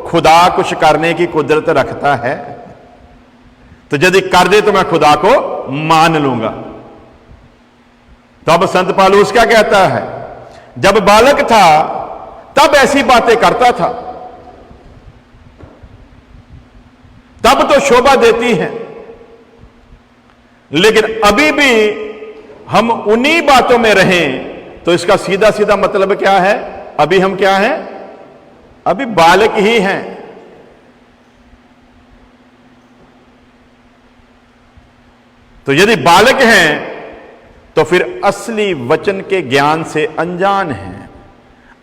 खुदा कुछ करने की कुदरत रखता है, तो यदि कर दे तो मैं खुदा को मान लूंगा। तो अब संत पौलुस क्या कहता है, जब बालक था तब ऐसी बातें करता था, तब तो शोभा देती हैं, लेकिन अभी भी हम उन्हीं बातों में रहें तो इसका सीधा सीधा मतलब क्या है, अभी हम क्या हैं, अभी बालक ही हैं। तो यदि बालक हैं तो फिर असली वचन के ज्ञान से अनजान हैं,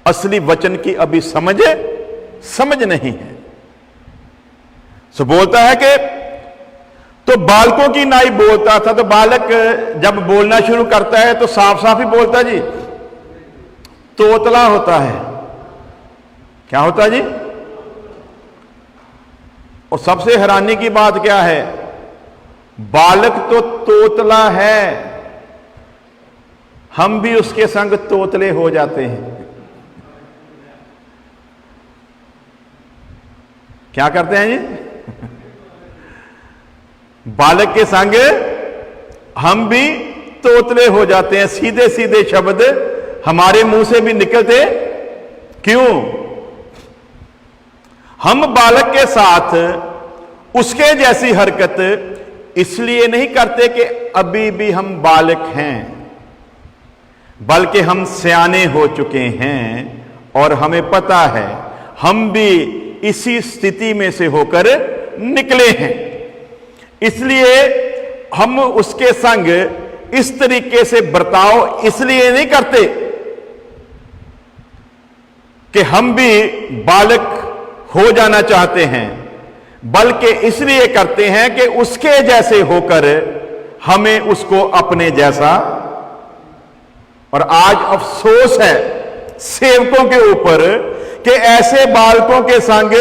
असली वचन की अभी समझ नहीं है। सो बोलता है कि तो बालकों की नाई बोलता था, तो बालक जब बोलना शुरू करता है तो साफ साफ ही बोलता जी, तोतला होता है। क्या होता है जी? और सबसे हैरानी की बात क्या है, बालक तो तोतला है, हम भी उसके संग तोतले हो जाते हैं। क्या करते हैं जी? बालक के संग हम भी तोतले हो जाते हैं, सीधे सीधे शब्द हमारे मुंह से भी निकलते क्यों? हम बालक के साथ उसके जैसी हरकत इसलिए नहीं करते कि अभी भी हम बालक हैं, बल्कि हम सियाने हो चुके हैं और हमें पता है हम भी इसी स्थिति में से होकर निकले हैं। इसलिए हम उसके संग इस तरीके से बर्ताव इसलिए नहीं करते कि हम भी बालक हो जाना चाहते हैं, बल्कि इसलिए करते हैं कि उसके जैसे होकर हमें उसको अपने जैसा। और आज अफसोस है सेवकों के ऊपर कि ऐसे बालकों के संग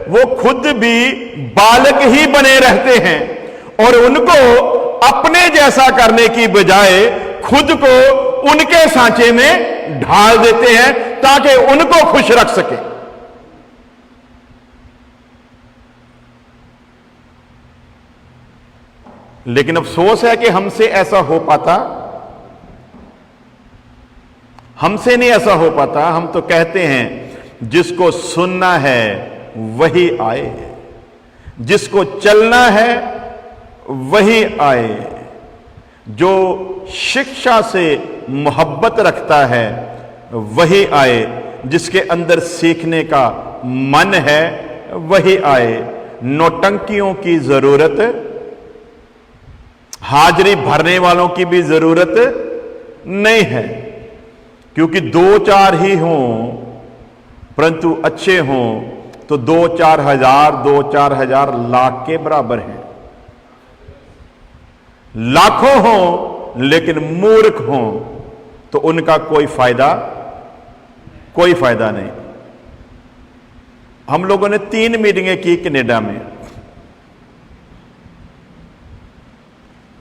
वो खुद भी बालक ही बने रहते हैं और उनको अपने जैसा करने की बजाय खुद को उनके सांचे में ढाल देते हैं ताकि उनको खुश रख सके। लेकिन अफसोस है कि हमसे ऐसा हो पाता, हमसे नहीं ऐसा हो पाता। हम तो कहते हैं जिसको सुनना है वही आए, जिसको चलना है वही आए, जो शिक्षा से मोहब्बत रखता है वही आए, जिसके अंदर सीखने का मन है वही आए। नौटंकियों की जरूरत, हाजिरी भरने वालों की भी जरूरत नहीं है, क्योंकि 2-4 ही हों परंतु अच्छे हों तो 2-4 हजार 2-4 हजार लाख के बराबर हैं। लाखों हों लेकिन मूर्ख हों तो उनका कोई फायदा नहीं। हम लोगों ने 3 मीटिंगें की कनाडा में,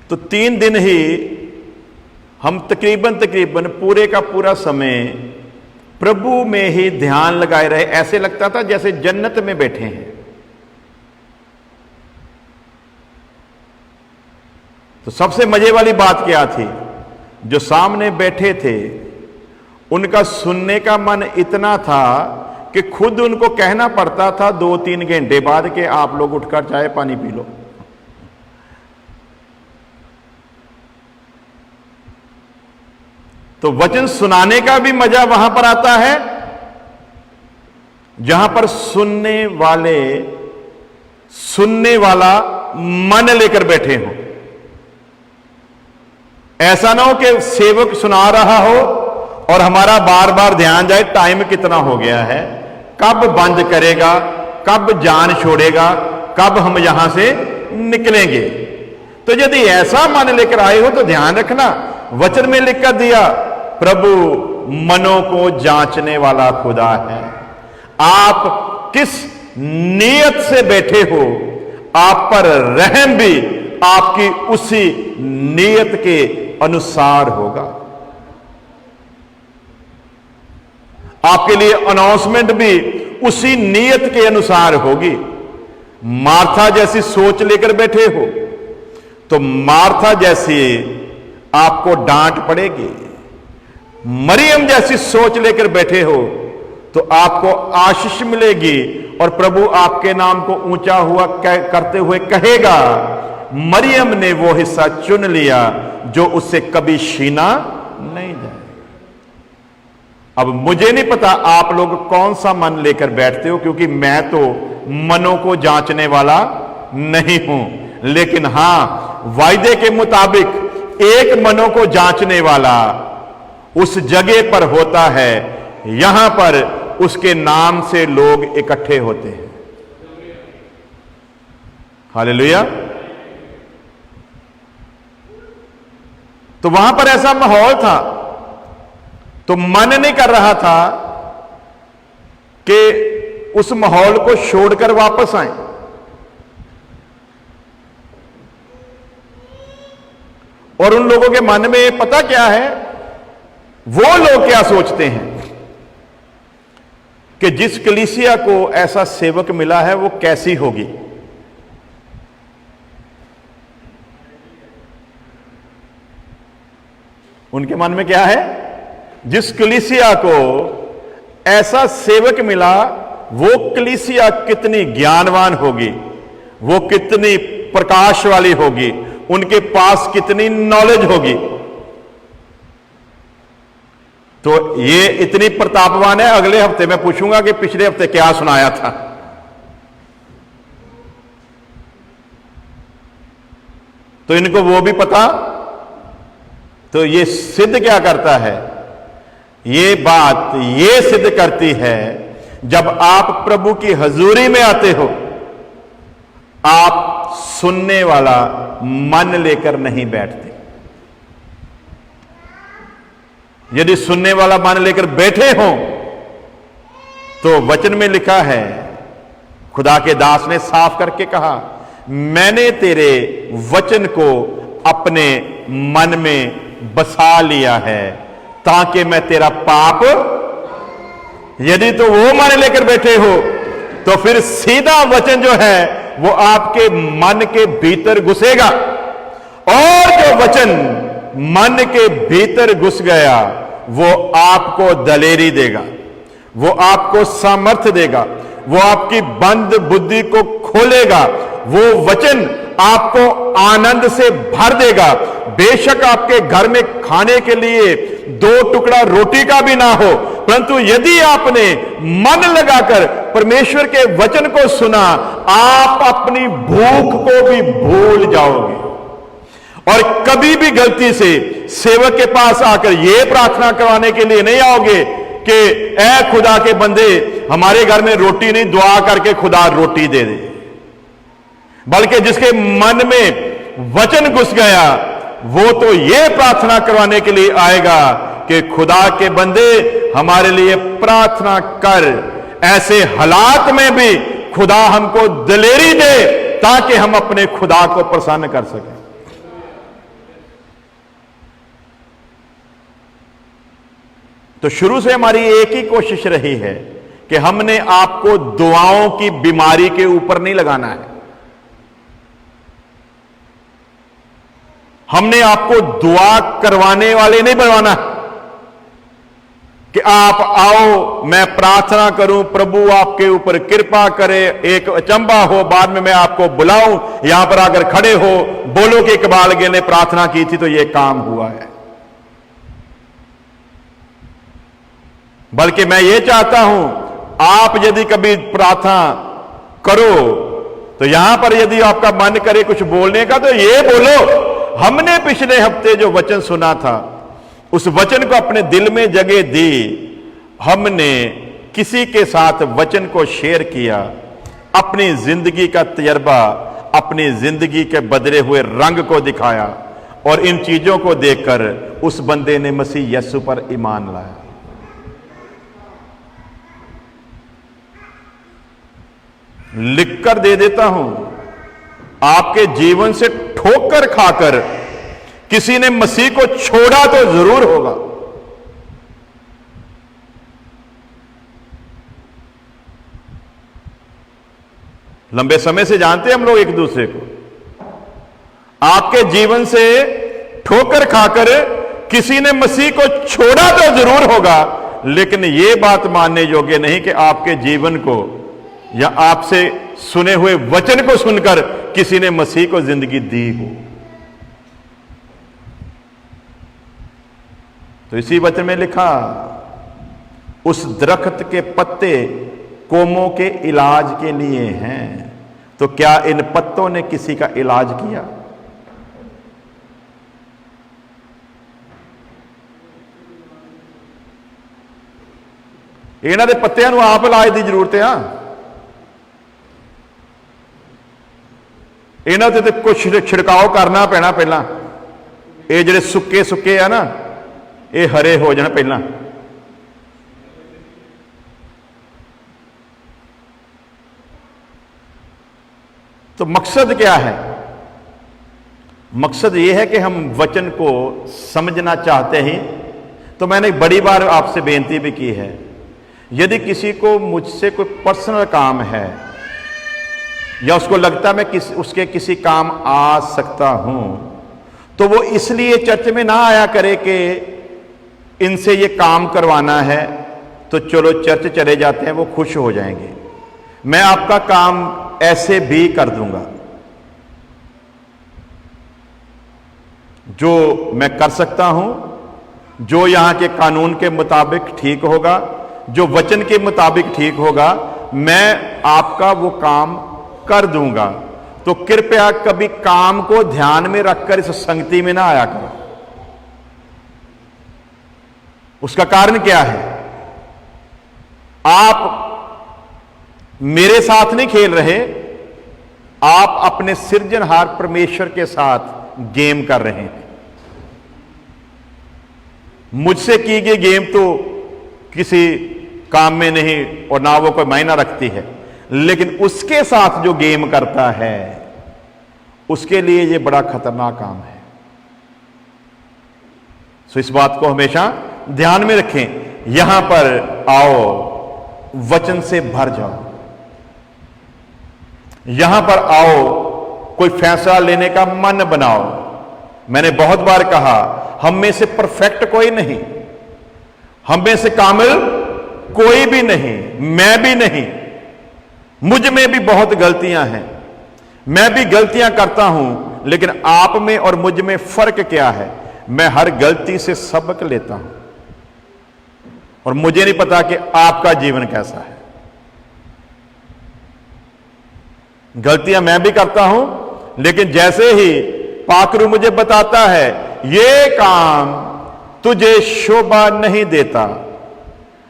तो 3 दिन ही हम तकरीबन पूरे का पूरा समय प्रभु में ही ध्यान लगाए रहे। ऐसे लगता था जैसे जन्नत में बैठे हैं। तो सबसे मजे वाली बात क्या थी, जो सामने बैठे थे उनका सुनने का मन इतना था कि खुद उनको कहना पड़ता था 2-3 घंटे बाद कि आप लोग उठकर चाय पानी पी लो। तो वचन सुनाने का भी मजा वहां पर आता है जहां पर सुनने वाला मन लेकर बैठे हो। ऐसा ना हो कि सेवक सुना रहा हो और हमारा बार बार ध्यान जाए टाइम कितना हो गया है, कब बंद करेगा, कब जान छोड़ेगा, कब हम यहां से निकलेंगे। तो यदि ऐसा मन लेकर आए हो तो ध्यान रखना, वचन में लिख कर दिया प्रभु मनों को जांचने वाला खुदा है। आप किस नीयत से बैठे हो, आप पर रहम भी आपकी उसी नीयत के अनुसार होगा। आपके लिए अनाउंसमेंट भी उसी नीयत के अनुसार होगी। मार्था जैसी सोच लेकर बैठे हो तो मार्था जैसी आपको डांट पड़ेगी। मरियम जैसी सोच लेकर बैठे हो तो आपको आशीष मिलेगी और प्रभु आपके नाम को ऊंचा हुआ करते हुए कहेगा, मरियम ने वो हिस्सा चुन लिया जो उससे कभी छीना नहीं जाए। अब मुझे नहीं पता आप लोग कौन सा मन लेकर बैठते हो, क्योंकि मैं तो मनों को जांचने वाला नहीं हूं, लेकिन हां वायदे के मुताबिक एक मनों को जांचने वाला उस जगह पर होता है यहां पर उसके नाम से लोग इकट्ठे होते हैं। हालेलुया। तो वहां पर ऐसा माहौल था, तो मन नहीं कर रहा था कि उस माहौल को छोड़कर वापस आए। और उन लोगों के मन में पता क्या है, वो लोग क्या सोचते हैं कि जिस कलीसिया को ऐसा सेवक मिला है वो कैसी होगी। उनके मन में क्या है, जिस कलीसिया को ऐसा सेवक मिला वो कलीसिया कितनी ज्ञानवान होगी, वो कितनी प्रकाश वाली होगी, उनके पास कितनी नॉलेज होगी। तो ये इतनी प्रतापवान है, अगले हफ्ते मैं पूछूंगा कि पिछले हफ्ते क्या सुनाया था। तो इनको वो भी पता। तो ये सिद्ध क्या करता है, ये बात ये सिद्ध करती है जब आप प्रभु की हजूरी में आते हो, आप सुनने वाला मन लेकर नहीं बैठते। यदि सुनने वाला मन लेकर बैठे हो तो वचन में लिखा है, खुदा के दास ने साफ करके कहा, मैंने तेरे वचन को अपने मन में बसा लिया है ताकि मैं तेरा पाप। यदि तो वो मन लेकर बैठे हो तो फिर सीधा वचन जो है वो आपके मन के भीतर घुसेगा, और जो वचन मन के भीतर घुस गया वो आपको दलेरी देगा, वो आपको सामर्थ्य देगा, वो आपकी बंद बुद्धि को खोलेगा, वो वचन आपको आनंद से भर देगा। बेशक आपके घर में खाने के लिए 2 टुकड़ा रोटी का भी ना हो, परंतु यदि आपने मन लगाकर परमेश्वर के वचन को सुना, आप अपनी भूख को भी भूल जाओगे और कभी भी गलती से सेवक के पास आकर यह प्रार्थना करवाने के लिए नहीं आओगे कि ऐ खुदा के बंदे हमारे घर में रोटी नहीं, दुआ करके खुदा रोटी दे दे। बल्कि जिसके मन में वचन घुस गया वो तो यह प्रार्थना करवाने के लिए आएगा कि खुदा के बंदे हमारे लिए प्रार्थना कर, ऐसे हालात में भी खुदा हमको दिलेरी दे ताकि हम अपने खुदा को प्रसन्न कर सकें। तो शुरू से हमारी एक ही कोशिश रही है कि हमने आपको दुआओं की बीमारी के ऊपर नहीं लगाना है, हमने आपको दुआ करवाने वाले नहीं बनवाना कि आप आओ मैं प्रार्थना करूं, प्रभु आपके ऊपर कृपा करे, एक अचंबा हो, बाद में मैं आपको बुलाऊं, यहां पर आकर खड़े हो, बोलो कि इकबाल गे ने प्रार्थना की थी तो यह काम हुआ है। बल्कि मैं ये चाहता हूं, आप यदि कभी प्रार्थना करो तो यहां पर यदि आपका मन करे कुछ बोलने का, तो ये बोलो, हमने पिछले हफ्ते जो वचन सुना था उस वचन को अपने दिल में जगह दी, हमने किसी के साथ वचन को शेयर किया, अपनी जिंदगी का तजर्बा, अपनी जिंदगी के बदले हुए रंग को दिखाया, और इन चीजों को देखकर उस बंदे ने मसीह यीशु पर ईमान लाया। लिखकर दे देता हूं, आपके जीवन से ठोकर खाकर किसी ने मसीह को छोड़ा तो जरूर होगा। लंबे समय से जानते हैं हम लोग एक दूसरे को। आपके जीवन से ठोकर खाकर किसी ने मसीह को छोड़ा तो जरूर होगा, लेकिन यह बात मानने योग्य नहीं कि आपके जीवन को या आपसे सुने हुए वचन को सुनकर किसी ने मसीह को जिंदगी दी हो। तो इसी वचन में लिखा, उस दरख्त के पत्ते कौमों के इलाज के लिए हैं, तो क्या इन पत्तों ने किसी का इलाज किया? इन्हां दे पत्तियां नूं आप इलाज की जरूरत है। इन्हां ते कुछ छिड़काव करना पैना पहला। ये जिहड़े सुक्के सुक्के आ ना, ये हरे हो जाने पहला। तो मकसद क्या है? मकसद यह है कि हम वचन को समझना चाहते हैं। तो मैंने बड़ी बार आपसे बेनती भी की है, यदि किसी को मुझसे कोई पर्सनल काम है या उसको लगता है मैं उसके किसी काम आ सकता हूं, तो वो इसलिए चर्च में ना आया करे कि इनसे ये काम करवाना है, तो चलो चर्च चले जाते हैं, वो खुश हो जाएंगे। मैं आपका काम ऐसे भी कर दूंगा। जो मैं कर सकता हूं, जो यहां के कानून के मुताबिक ठीक होगा, जो वचन के मुताबिक ठीक होगा, मैं आपका वो काम कर दूंगा। तो कृपया कभी काम को ध्यान में रखकर इस संगति में ना आया करो। उसका कारण क्या है? आप मेरे साथ नहीं खेल रहे, आप अपने सृजनहार परमेश्वर के साथ गेम कर रहे हैं। मुझसे की गई गेम तो किसी काम में नहीं और ना वो कोई मायना रखती है, लेकिन उसके साथ जो गेम करता है उसके लिए ये बड़ा खतरनाक काम है। सो इस बात को हमेशा ध्यान में रखें। यहां पर आओ, वचन से भर जाओ। यहां पर आओ, कोई फैसला लेने का मन बनाओ। मैंने बहुत बार कहा, हम में से परफेक्ट कोई नहीं, हम में से कामिल कोई भी नहीं, मैं भी नहीं। मुझ में भी बहुत गलतियां हैं, मैं भी गलतियां करता हूं, लेकिन आप में और मुझ में फर्क क्या है? मैं हर गलती से सबक लेता हूं, और मुझे नहीं पता कि आपका जीवन कैसा है। गलतियां मैं भी करता हूं, लेकिन जैसे ही पाकरू मुझे बताता है ये काम तुझे शोभा नहीं देता,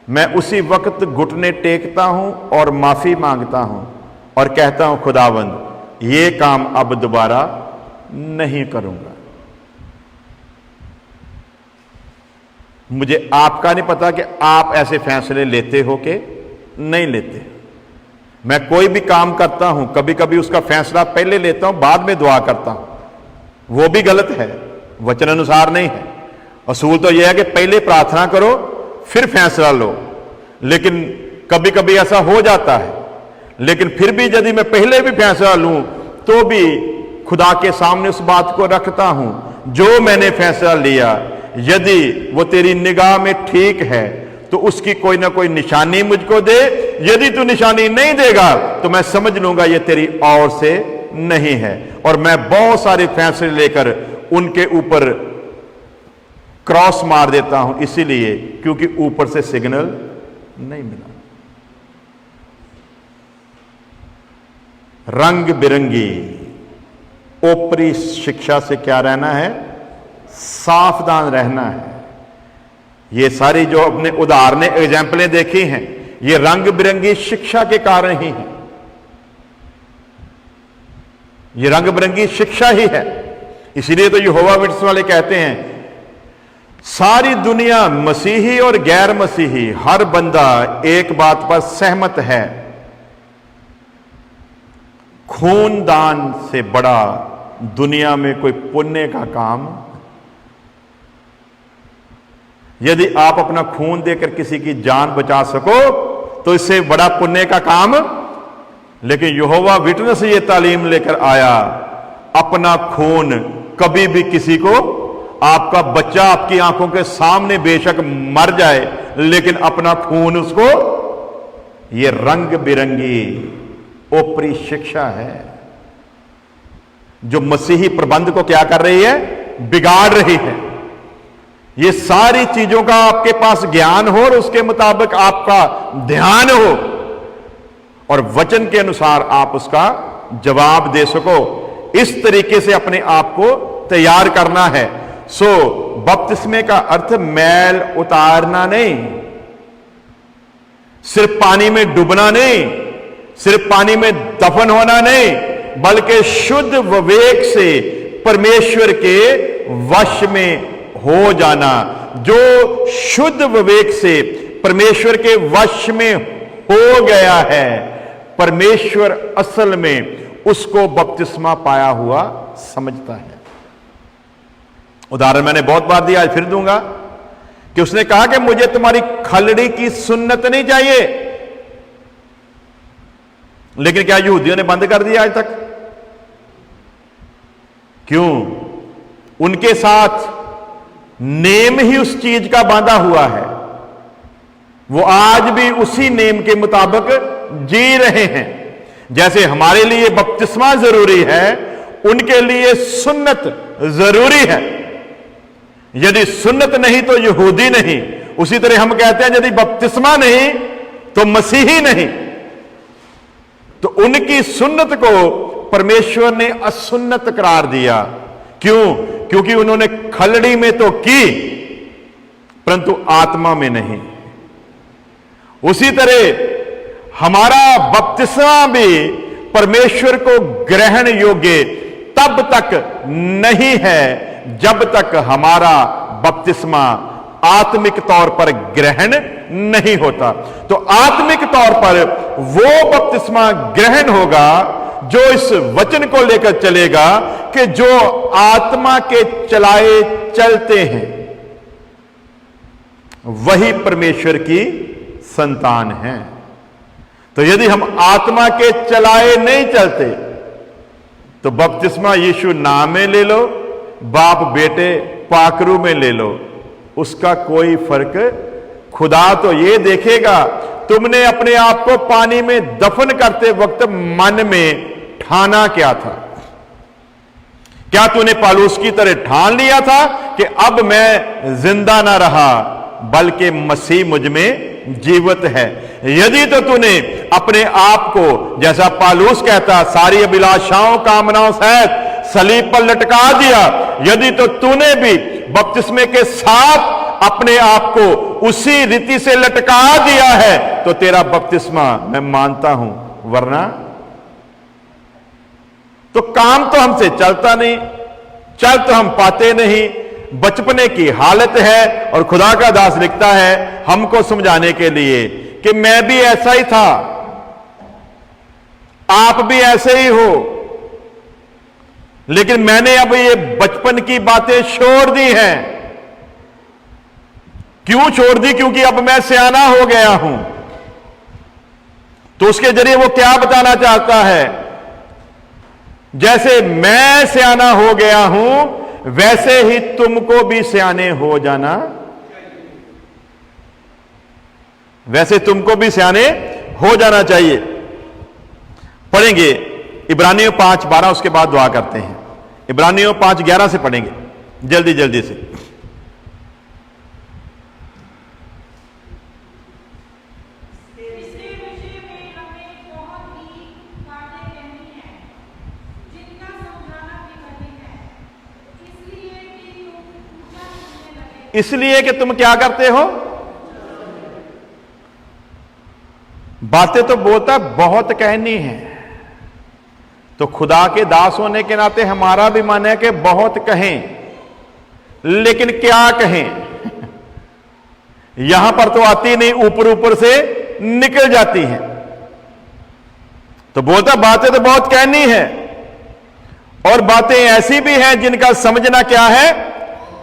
मैं उसी वक्त घुटने टेकता हूं और माफी मांगता हूं और कहता हूं, खुदावंद ये काम अब दोबारा नहीं करूंगा। मुझे आपका नहीं पता कि आप ऐसे फैसले लेते हो कि नहीं लेते। मैं कोई भी काम करता हूं, कभी कभी उसका फैसला पहले लेता हूं, बाद में दुआ करता हूं, वो भी गलत है, वचन अनुसार नहीं है। असूल तो यह है कि पहले प्रार्थना करो फिर फैसला लो। लेकिन कभी कभी ऐसा हो जाता है, लेकिन फिर भी यदि मैं पहले भी फैसला लूं तो भी खुदा के सामने उस बात को रखता हूं, जो मैंने फैसला लिया यदि वो तेरी निगाह में ठीक है तो उसकी कोई ना कोई निशानी मुझको दे। यदि तू निशानी नहीं देगा तो मैं समझ लूंगा ये तेरी ओर से नहीं है, और मैं बहुत सारे फैसले लेकर उनके ऊपर क्रॉस मार देता हूं, इसीलिए क्योंकि ऊपर से सिग्नल नहीं मिला। रंग बिरंगी ऊपरी शिक्षा से क्या रहना है? सावधान रहना है। ये सारी जो अपने उदाहरणें एग्जाम्पलें देखी हैं, ये रंग बिरंगी शिक्षा के कारण ही है। ये रंग बिरंगी शिक्षा ही है। इसीलिए तो यहोवा विटनेस वाले कहते हैं सारी दुनिया मसीही और गैर मसीही हर बंदा एक बात पर सहमत है, खूनदान से बड़ा दुनिया में कोई पुण्य का काम, यदि आप अपना खून देकर किसी की जान बचा सको तो इससे बड़ा पुण्य का काम। लेकिन यहोवा विटनेस ये तालीम लेकर आया, अपना खून कभी भी किसी को, आपका बच्चा आपकी आंखों के सामने बेशक मर जाए लेकिन अपना खून उसको, ये रंग बिरंगी ऊपरी शिक्षा है जो मसीही प्रबंध को क्या कर रही है? बिगाड़ रही है। ये सारी चीजों का आपके पास ज्ञान हो और उसके मुताबिक आपका ध्यान हो और वचन के अनुसार आप उसका जवाब दे सको, इस तरीके से अपने आप को तैयार करना है। सो बपतिस्मे का अर्थ मैल उतारना नहीं, सिर्फ पानी में डूबना नहीं, सिर्फ पानी में दफन होना नहीं, बल्कि शुद्ध विवेक से परमेश्वर के वश में हो जाना। जो शुद्ध विवेक से परमेश्वर के वश में हो गया है, परमेश्वर असल में उसको बपतिस्मा पाया हुआ समझता है। उदाहरण मैंने बहुत बार दिया, आज फिर दूंगा कि उसने कहा कि मुझे तुम्हारी खलड़ी की सुन्नत नहीं चाहिए, लेकिन क्या यहूदियों ने बंद कर दिया आज तक? क्यों? उनके साथ नेम ही उस चीज का बांधा हुआ है, वो आज भी उसी नेम के मुताबिक जी रहे हैं। जैसे हमारे लिए बपतिस्मा जरूरी है, उनके लिए सुन्नत जरूरी है। यदि सुन्नत नहीं तो यहूदी नहीं। उसी तरह हम कहते हैं यदि बपतिस्मा नहीं तो मसीही नहीं। तो उनकी सुन्नत को परमेश्वर ने असुन्नत करार दिया। क्यों? क्योंकि उन्होंने खलड़ी में तो की परंतु आत्मा में नहीं। उसी तरह हमारा बपतिस्मा भी परमेश्वर को ग्रहण योग्य तब तक नहीं है जब तक हमारा बपतिस्मा आत्मिक तौर पर ग्रहण नहीं होता। तो आत्मिक तौर पर वो बपतिस्मा ग्रहण होगा जो इस वचन को लेकर चलेगा कि जो आत्मा के चलाए चलते हैं वही परमेश्वर की संतान है। तो यदि हम आत्मा के चलाए नहीं चलते तो बपतिस्मा यीशु नाम में ले लो, बाप बेटे पाकरू में ले लो, उसका कोई फर्क। खुदा तो ये देखेगा तुमने अपने आप को पानी में दफन करते वक्त मन में ठाना क्या था। क्या तूने पौलुस की तरह ठान लिया था कि अब मैं जिंदा ना रहा बल्कि मसीह मुझ में जीवित है? यदि तो तूने अपने आप को, जैसा पौलुस कहता, सारी अभिलाषाओं कामनाओं सहित सलीब पर लटका दिया, यदि तो तूने भी बपतिस्मे के साथ अपने आप को उसी रीति से लटका दिया है तो तेरा बपतिस्मा मैं मानता हूं। वरना तो काम तो हमसे चलता नहीं, चल तो हम पाते नहीं, बचपने की हालत है। और खुदा का दास लिखता है हमको समझाने के लिए कि मैं भी ऐसा ही था, आप भी ऐसे ही हो, लेकिन मैंने अब ये बचपन की बातें छोड़ दी हैं। क्यों छोड़ दी? क्योंकि अब मैं सियाना हो गया हूं। तो उसके जरिए वो क्या बताना चाहता है? जैसे मैं सियाना हो गया हूं वैसे ही तुमको भी सियाने हो जाना, वैसे तुमको भी सियाने हो जाना चाहिए। पढ़ेंगे इब्रानियों 5:12, उसके बाद दुआ करते हैं। इब्रानियों 5:11 से पढ़ेंगे जल्दी जल्दी से। इसलिए कि तुम क्या करते हो? बातें तो बोलता बहुत कहनी है। तो खुदा के दास होने के नाते हमारा भी मन है कि बहुत कहें, लेकिन क्या कहें? यहां पर तो आती नहीं, ऊपर ऊपर से निकल जाती हैं। तो बोलता बातें तो बहुत कहनी है, और बातें ऐसी भी हैं जिनका समझना क्या है?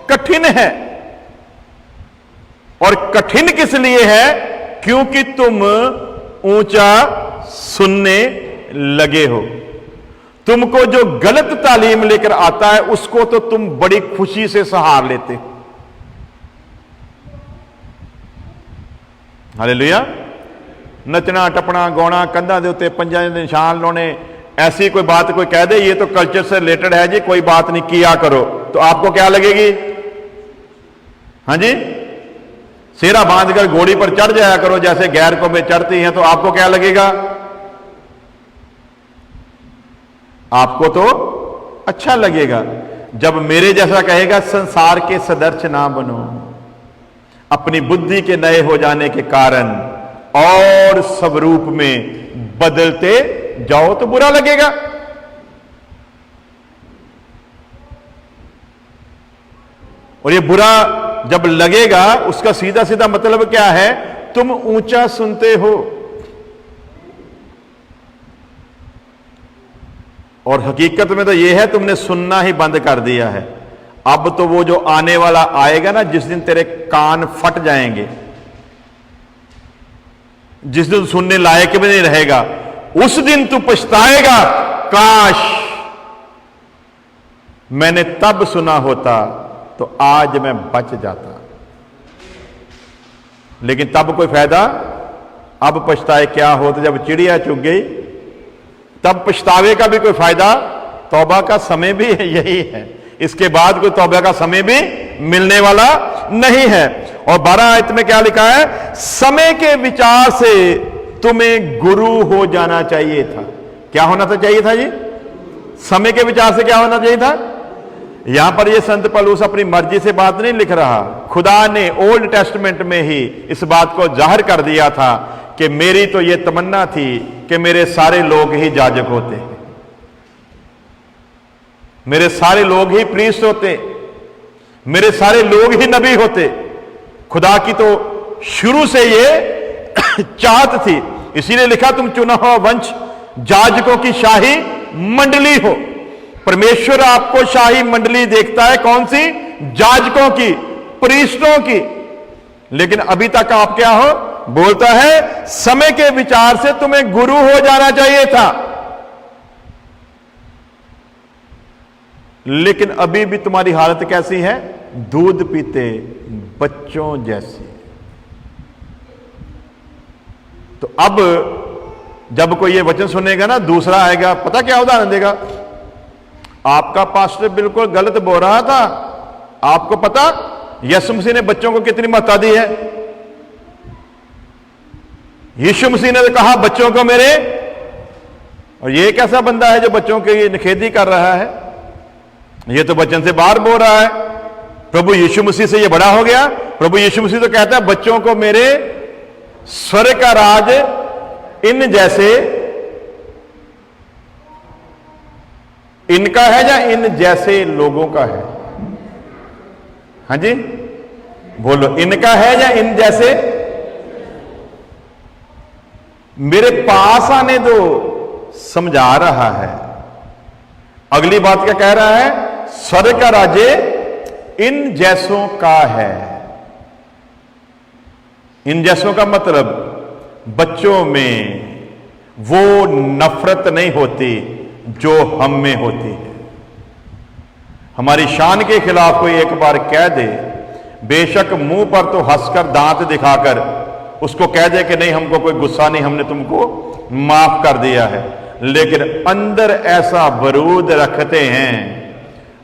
कठिन है। और कठिन किस लिए है? क्योंकि तुम ऊंचा सुनने लगे हो। तुमको जो गलत तालीम लेकर आता है उसको तो तुम बड़ी खुशी से सहार लेते हो। हालेलुया। नचना टपना गाना, कंधा दे उत्ते पंजां दे निशान लाने, ऐसी कोई बात कोई कह दे ये तो कल्चर से रिलेटेड है जी, कोई बात नहीं किया करो, तो आपको क्या लगेगी? हाँ जी, सेरा बांधकर घोड़ी पर चढ़ जाया करो जैसे गैर कौमें चढ़ती हैं, तो आपको क्या लगेगा? आपको तो अच्छा लगेगा। जब मेरे जैसा कहेगा संसार के सदर्श ना बनो, अपनी बुद्धि के नए हो जाने के कारण और स्वरूप में बदलते जाओ, तो बुरा लगेगा। और ये बुरा जब लगेगा उसका सीधा सीधा मतलब क्या है? तुम ऊंचा सुनते हो। और हकीकत में तो यह है तुमने सुनना ही बंद कर दिया है। अब तो वो जो आने वाला आएगा ना, जिस दिन तेरे कान फट जाएंगे, जिस दिन सुनने लायक भी नहीं रहेगा, उस दिन तू पछताएगा, काश मैंने तब सुना होता तो आज मैं बच जाता। लेकिन तब कोई फायदा, अब पछताए क्या हो? तो जब चिड़िया चुग गई तब पछतावे का भी कोई फायदा? तौबा का समय भी यही है, इसके बाद कोई तौबा का समय भी मिलने वाला नहीं है। और 12 आयत में क्या लिखा है? समय के विचार से तुम्हें गुरु हो जाना चाहिए था। क्या होना था चाहिए था जी? समय के विचार से क्या होना चाहिए था? यहां पर ये संत पौलुस अपनी मर्जी से बात नहीं लिख रहा, खुदा ने ओल्ड टेस्टमेंट में ही इस बात को जाहिर कर दिया था कि मेरी तो ये तमन्ना थी कि मेरे सारे लोग ही जाजक होते, मेरे सारे लोग ही प्रीस्ट होते, मेरे सारे लोग ही नबी होते। खुदा की तो शुरू से ये चाहत थी, इसीलिए लिखा तुम चुना हो वंश, जाजकों की शाही मंडली हो। परमेश्वर आपको शाही मंडली देखता है, कौन सी? जाजकों की, प्रीस्टों की। लेकिन अभी तक आप क्या हो? बोलता है समय के विचार से तुम्हें गुरु हो जाना चाहिए था। लेकिन अभी भी तुम्हारी हालत कैसी है? दूध पीते बच्चों जैसी। तो अब जब कोई ये वचन सुनेगा ना, दूसरा आएगा, पता क्या उदाहरण देगा? आपका पास्टर बिल्कुल गलत बोल रहा था, आपको पता यीशु मसीह ने बच्चों को कितनी महत्ता दी है? यीशु मसीह ने कहा बच्चों को मेरे, और ये कैसा बंदा है जो बच्चों की निखेधी कर रहा है? ये तो वचन से बाहर बोल रहा है। प्रभु यीशु मसीह से ये बड़ा हो गया। प्रभु यीशु मसीह तो कहता है बच्चों को मेरे स्वर्ग का राज इन जैसे, इनका है या इन जैसे लोगों का है? हाँ जी बोलो, इनका है या इन जैसे? मेरे पास आने दो, समझा रहा है। अगली बात क्या कह रहा है? स्वर्ग का राज्य इन जैसों का है। इन जैसों का मतलब बच्चों में वो नफरत नहीं होती जो हम में होती है। हमारी शान के खिलाफ कोई एक बार कह दे, बेशक मुंह पर तो हंसकर दांत दिखाकर उसको कह दे कि नहीं हमको कोई गुस्सा नहीं, हमने तुमको माफ कर दिया है, लेकिन अंदर ऐसा बरूद रखते हैं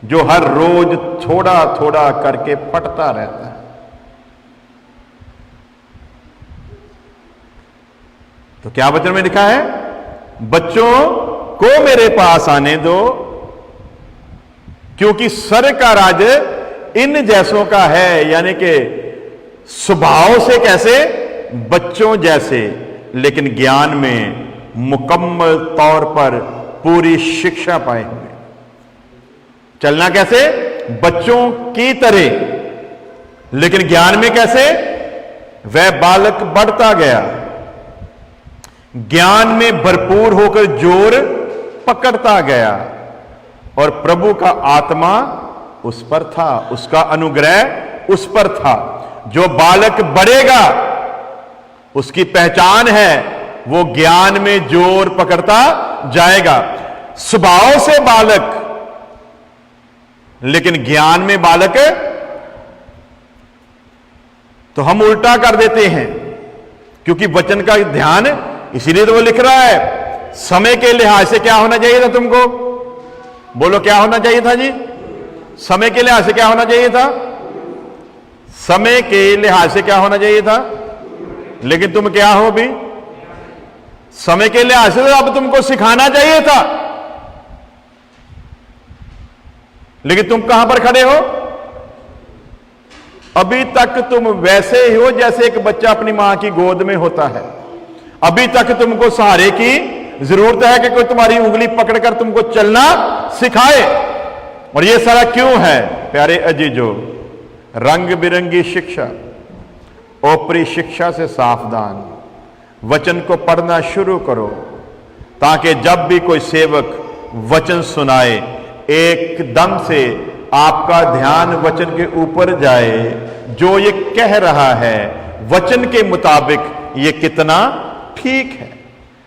जो हर रोज थोड़ा थोड़ा करके फटता रहता है। तो क्या वचन में लिखा है? बच्चों को मेरे पास आने दो, क्योंकि स्वर्ग का राज इन जैसों का है, यानी कि स्वभाव से कैसे, बच्चों जैसे, लेकिन ज्ञान में मुकम्मल तौर पर पूरी शिक्षा पाए हुए। चलना कैसे, बच्चों की तरह, लेकिन ज्ञान में कैसे, वह बालक बढ़ता गया, ज्ञान में भरपूर होकर जोर पकड़ता गया, और प्रभु का आत्मा उस पर था, उसका अनुग्रह उस पर था। जो बालक बढ़ेगा उसकी पहचान है, वो ज्ञान में जोर पकड़ता जाएगा। स्वभाव से बालक, लेकिन ज्ञान में बालक, तो हम उल्टा कर देते हैं, क्योंकि वचन का ध्यान, इसीलिए तो वो लिख रहा है, समय के लिहाज से क्या होना चाहिए था तुमको, बोलो क्या होना चाहिए था जी, समय के लिहाज से क्या होना चाहिए था, समय के लिहाज से क्या होना चाहिए था, लेकिन तुम क्या हो भी, समय के लिहाज से अब तुमको सिखाना चाहिए था, लेकिन तुम कहां पर खड़े हो, अभी तक तुम वैसे ही हो जैसे एक बच्चा अपनी मां की गोद में होता है। अभी तक तुमको सहारे की जरूरत है कि कोई तुम्हारी उंगली पकड़कर तुमको चलना सिखाए। और ये सारा क्यों है प्यारे अजीजों, रंग बिरंगी शिक्षा, ओपरी शिक्षा से सावधान, वचन को पढ़ना शुरू करो, ताकि जब भी कोई सेवक वचन सुनाए एकदम से आपका ध्यान वचन के ऊपर जाए, जो ये कह रहा है वचन के मुताबिक ये कितना ठीक है।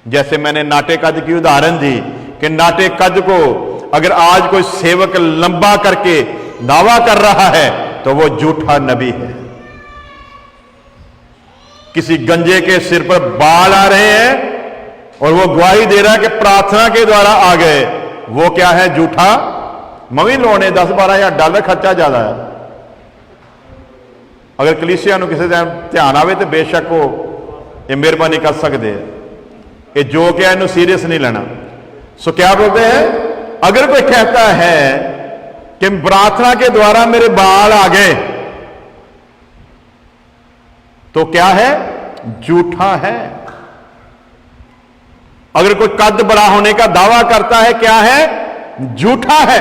जैसे मैंने नाटे कद की उदाहरण दी कि नाटे कद को अगर आज कोई सेवक लंबा करके दावा कर रहा है तो वो झूठा नबी है। किसी गंजे के सिर पर बाल आ रहे हैं और वो गवाही दे रहा है कि प्रार्थना के द्वारा आ गए, वो क्या है, झूठा। मवी लोने 10-12 हज़ार डॉलर खर्चा ज्यादा है। अगर कलीसिया किसी ध्यान आवे तो बेशक वो ये मेहरबानी कर सकते हैं, ये जो क्या इन्हों सीरियस नहीं लेना। सो क्या बोलते हैं, अगर कोई कहता है कि प्रार्थना के द्वारा मेरे बाल आ गए, तो क्या है, झूठा है। अगर कोई कद बड़ा होने का दावा करता है, क्या है, झूठा है।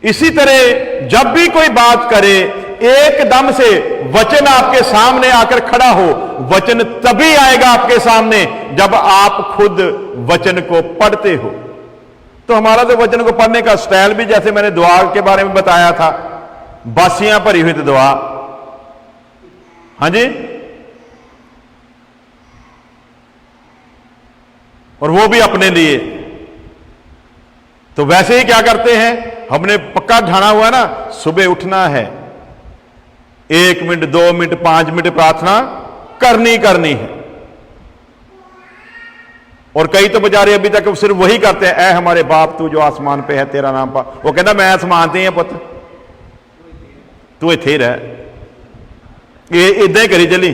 इसी तरह जब भी कोई बात करे, एकदम से वचन आपके सामने आकर खड़ा हो, वचन तभी आएगा आपके सामने जब आप खुद वचन को पढ़ते हो। तो हमारा तो वचन को पढ़ने का स्टाइल भी, जैसे मैंने दुआ के बारे में बताया था, बासियां भरी हुई दुआ, हाँ जी, और वो भी अपने लिए। तो वैसे ही क्या करते हैं, हमने पक्का ढाना हुआ ना, सुबह उठना है, 1 मिनट 2 मिनट 5 मिनट प्रार्थना करनी है। और कई तो बेचारे अभी तक सिर्फ वही करते हैं, ऐ हमारे बाप तू जो आसमान पे है तेरा नाम पा। वो कहना मैं आसमान ते ही पुत, तू इत्थे रह। ये इदा ही करी चली,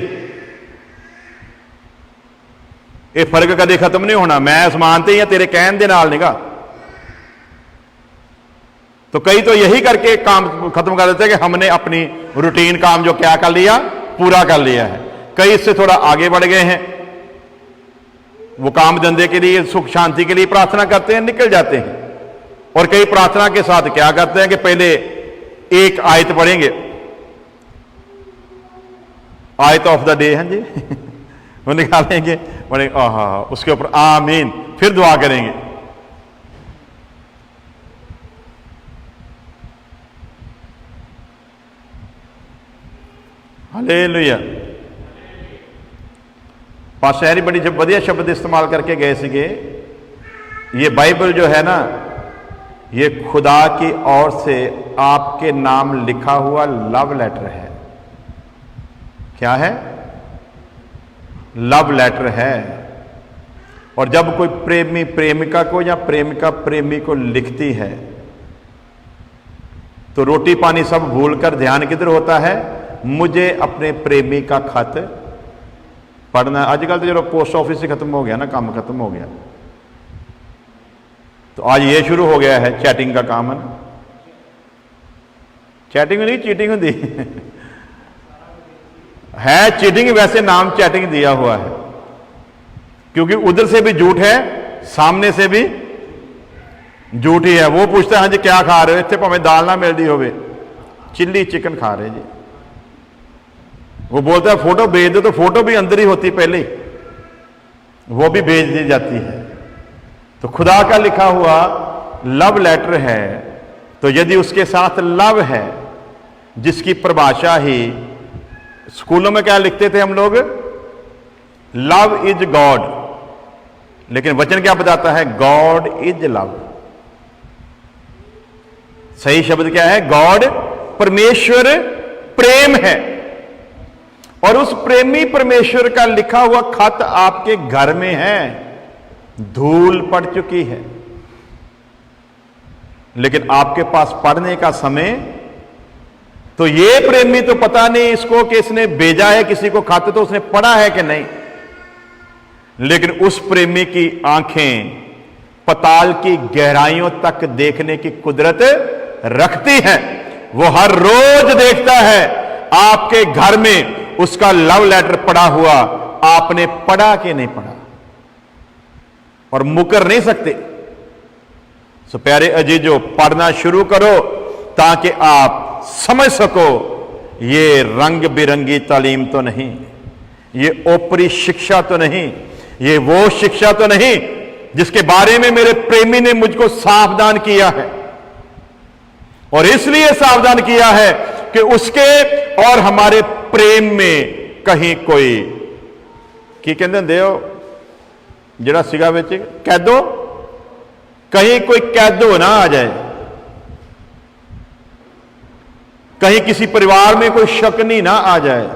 ये फर्क कदे खत्म नहीं होना। मैं आसमान ते ही हां, तेरे कहन दे नाल निगा। तो कई तो यही करके काम खत्म कर देते हैं कि हमने अपनी रूटीन काम जो क्या कर लिया, पूरा कर लिया है। कई इससे थोड़ा आगे बढ़ गए हैं, वो काम धंधे के लिए, सुख शांति के लिए प्रार्थना करते हैं, निकल जाते हैं। और कई प्रार्थना के साथ क्या करते हैं कि पहले एक आयत पढ़ेंगे, आयत ऑफ द डे है जी वो निकालेंगे, पढ़ेंगे, उसके ऊपर आमीन, फिर दुआ करेंगे। हालेलुया। पाशहरी बड़ी बढ़िया शब्द इस्तेमाल करके गए सीगे। ये बाइबल जो है ना, ये खुदा की ओर से आपके नाम लिखा हुआ लव लेटर है। क्या है, लव लेटर है। और जब कोई प्रेमी प्रेमिका को या प्रेमिका प्रेमी को लिखती है, तो रोटी पानी सब भूलकर ध्यान किधर होता है, मुझे अपने प्रेमी का खत पढ़ना। आजकल तो चलो पोस्ट ऑफिस से खत्म हो गया ना, काम खत्म हो गया, तो आज ये शुरू हो गया है चैटिंग का काम है ना। चैटिंग नहीं, चीटिंग होती है चीटिंग, वैसे नाम चैटिंग दिया हुआ है क्योंकि उधर से भी झूठ है, सामने से भी झूठ ही है। वो पूछता है हाँ जी क्या खा रहे हो, इतने भावें दाल ना मिलती होवे, चिल्ली चिकन खा रहे जी। वो बोलता है फोटो भेज दो, तो फोटो भी अंदर ही होती पहले ही, वो भी भेज दी जाती है। तो खुदा का लिखा हुआ लव लेटर है, तो यदि उसके साथ लव है, जिसकी परिभाषा ही स्कूलों में क्या लिखते थे हम लोग, लव इज गॉड, लेकिन वचन क्या बताता है, गॉड इज लव। सही शब्द क्या है, गॉड, परमेश्वर प्रेम है। और उस प्रेमी परमेश्वर का लिखा हुआ खत आपके घर में है, धूल पड़ चुकी है, लेकिन आपके पास पढ़ने का समय, तो ये प्रेमी तो पता नहीं इसको कि इसने भेजा है किसी को खत, तो उसने पढ़ा है कि नहीं, लेकिन उस प्रेमी की आंखें पताल की गहराइयों तक देखने की कुदरत रखती हैं। वो हर रोज देखता है आपके घर में उसका लव लेटर पड़ा हुआ, आपने पढ़ा कि नहीं पढ़ा, और मुकर नहीं सकते। सो प्यारे अजीजों, पढ़ना शुरू करो ताकि आप समझ सको ये रंग बिरंगी तालीम तो नहीं, ये ओपरी शिक्षा तो नहीं, ये वो शिक्षा तो नहीं जिसके बारे में मेरे प्रेमी ने मुझको सावधान किया है। और इसलिए सावधान किया है कि उसके और हमारे प्रेम में कहीं कोई की कहते ਹੁੰਦੇ ਹੋ ਜਿਹੜਾ सिगा ਵਿੱਚ कैदो, कहीं कोई कैदो ना आ जाए, कहीं किसी परिवार में कोई शकनी ना आ जाए,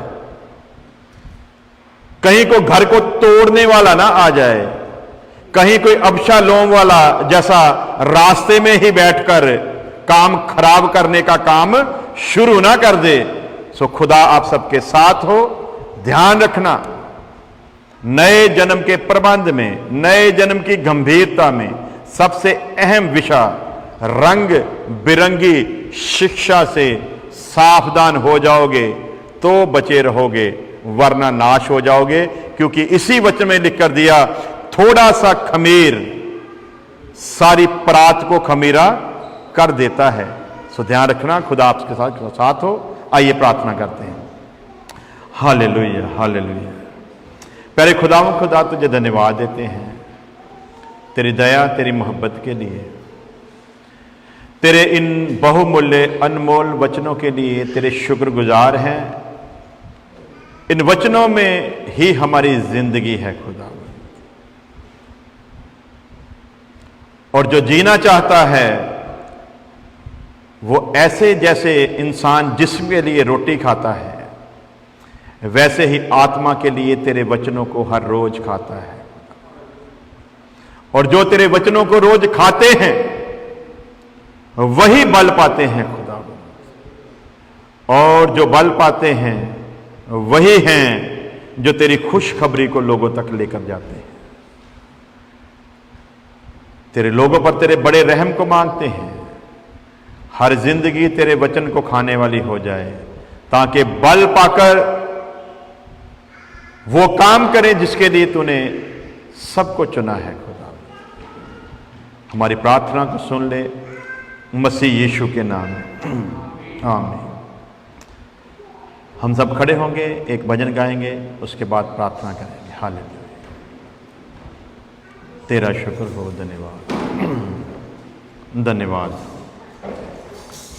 कहीं को घर को तोड़ने वाला ना आ जाए, कहीं कोई अबशालोम वाला जैसा रास्ते में ही बैठकर काम खराब करने का काम शुरू ना कर दे। सो खुदा आप सबके साथ हो। ध्यान रखना, नए जन्म के प्रबंध में, नए जन्म की गंभीरता में सबसे अहम विषय रंग बिरंगी शिक्षा से सावधान हो जाओगे तो बचे रहोगे, वरना नाश हो जाओगे। क्योंकि इसी वचन में लिख कर दिया, थोड़ा सा खमीर सारी परात को खमीरा कर देता है। सो ध्यान रखना, खुदा आपके साथ हो। आइए प्रार्थना करते हैं। Hallelujah, hallelujah. पहले खुदा तुझे धन्यवाद देते हैं तेरी दया, तेरी मोहब्बत के लिए, तेरे इन बहुमूल्य अनमोल वचनों के लिए तेरे शुक्रगुजार हैं। इन वचनों में ही हमारी जिंदगी है खुदा, और जो जीना चाहता है वो ऐसे जैसे इंसान जिस्म के लिए रोटी खाता है, वैसे ही आत्मा के लिए तेरे वचनों को हर रोज खाता है। और जो तेरे वचनों को रोज खाते हैं वही बल पाते हैं खुदा, और जो बल पाते हैं वही हैं जो तेरी खुशखबरी को लोगों तक लेकर जाते हैं। तेरे लोगों पर तेरे बड़े रहम को मांगते हैं। हर जिंदगी तेरे वचन को खाने वाली हो जाए, ताकि बल पाकर वो काम करें जिसके लिए तूने सबको चुना है। खुदा हमारी प्रार्थना को सुन ले, मसीह यीशु के नाम में आमीन। हम सब खड़े होंगे, एक भजन गाएंगे, उसके बाद प्रार्थना करेंगे। हालेलुया। तेरा शुक्र हो, धन्यवाद, धन्यवाद।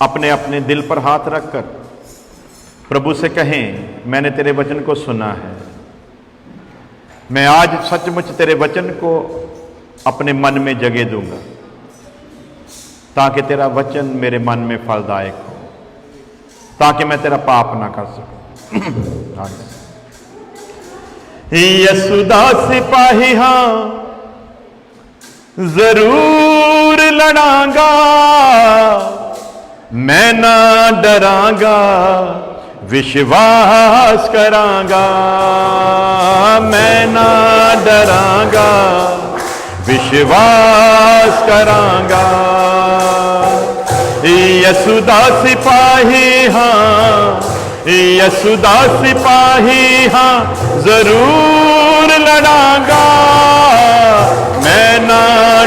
अपने अपने दिल पर हाथ रखकर प्रभु से कहें, मैंने तेरे वचन को सुना है, मैं आज सचमुच तेरे वचन को अपने मन में जगह दूंगा, ताकि तेरा वचन मेरे मन में फलदायक हो, ताकि मैं तेरा पाप ना कर सकूं। यसुदा सिपाही हाँ जरूर लड़ांगा, मैं ना डरांगा, विश्वास करांगा, मैं ना डरांगा, विश्वास करांगा। यसु दा सिपाही हाँ, यसु दा सिपाही हाँ, जरूर लड़ांगा, मैं ना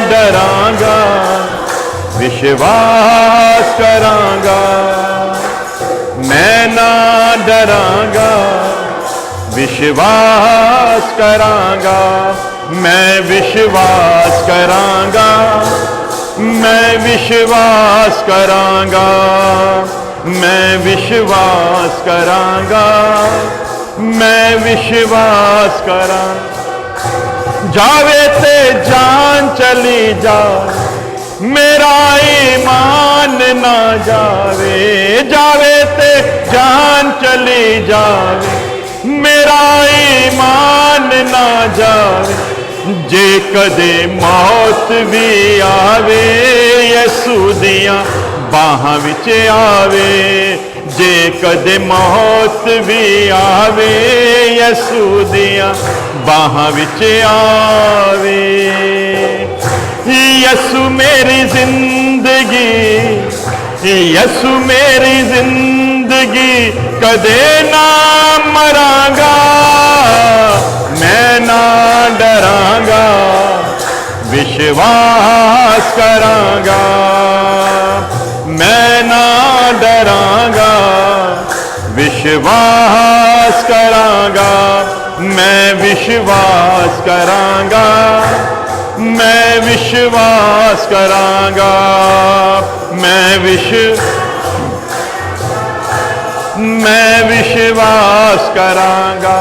डरांगा, विश्वास करांगा, मैं ना डरांगा, विश्वास करांगा, मैं विश्वास करांगा, मैं विश्वास करांगा, मैं विश्वास करांगा, मैं विश्वास करांगा। जावे ते जान चली जा, मेरा ईमान ना जावे, जावे ते जान चली जावे, मेरा ईमान ना जावे, जे कदे मौत भी आवे, यसू दियां बाहां विच आवे, जे कदे मौत भी आवे, यसू दियां बाहां विच आवे। यसू मेरी जिंदगी, यसू मेरी जिंदगी, कदे ना मरांगा, मैं ना डरांगा, विश्वास करांगा, मैं ना डरांगा, विश्वास करांगा, मैं विश्वास करांगा, मैं विश्वास करांगा, मैं विश्वास करांगा।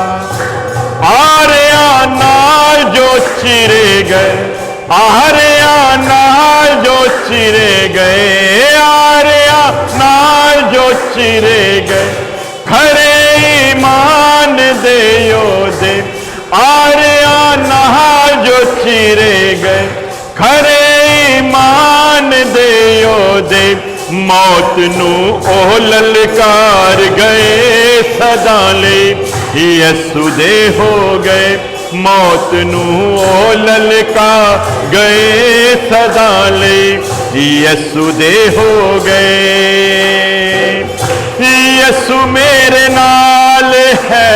आरिया नाल जो चिरे गए, आरिया नाल जो चिरे गए, आरिया नाल जो चिरे गए, खरे ईमान दे योदे, आरिया नाल जो चिरे गए, खरे ईमान दे योदे, मौत नू ओ ललकार गए, सदा ले यसू दे हो गए, मौत नू ओ ललकार गए, सदा ले यसू दे हो गए। यसू मेरे नाल है,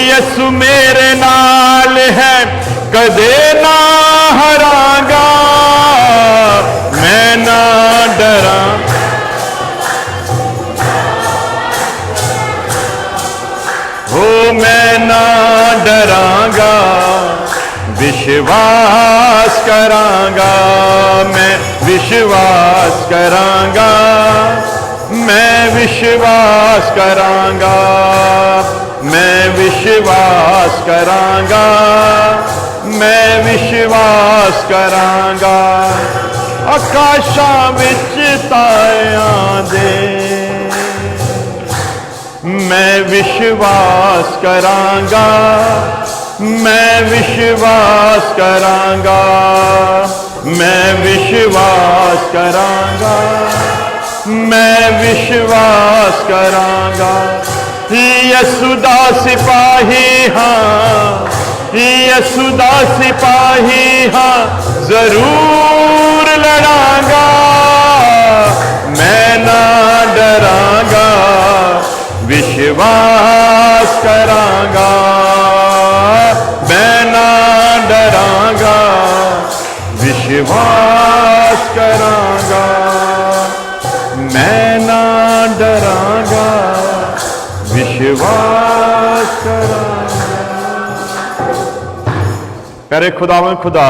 यसू मेरे नाल है, कदे ना हरांगा, मैं ना डरा, हो मैं ना डरांगा, विश्वास करांगा, मैं विश्वास करांगा, मैं विश्वास करांगा, मैं विश्वास करांगा, मैं विश्वास करांगा। आकाशां विच तारियां दे मैं विश्वास करांगा, मैं विश्वास करांगा, मैं विश्वास करांगा, मैं विश्वास करांगा। यसू दा सिपाही हाँ, यसू दा सिपाही हाँ, जरूर लड़ांगा, मैं ना डरांगा, विश्वास करांगा, मैं ना डरांगा, विश्वास करांगा, मैं ना डरांगा, विश्वास करांगा। प्यारे खुदावन खुदा,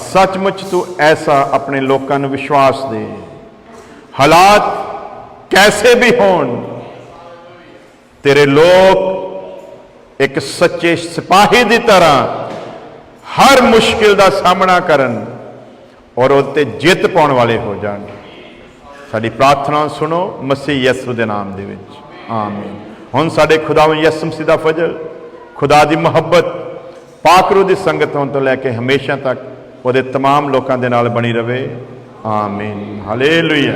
सचमुच तू ऐसा अपने लोगों को विश्वास दे, हालात कैसे भी होन, तेरे लोग एक सच्चे सिपाही की तरह हर मुश्किल का सामना करन और उत्ते जित पाने वाले हो जान। साडी प्रार्थना सुनो मसीह यसू के नाम दे विच, आमीन। हुण साडे खुदावन यसू मसीह दा फजल, खुदा दी मुहब्बत, पाक रूह दी संगत होने तो लैके हमेशा तक वो तमाम लोगों के नाल बनी रहे, आमीन। हालेलुया।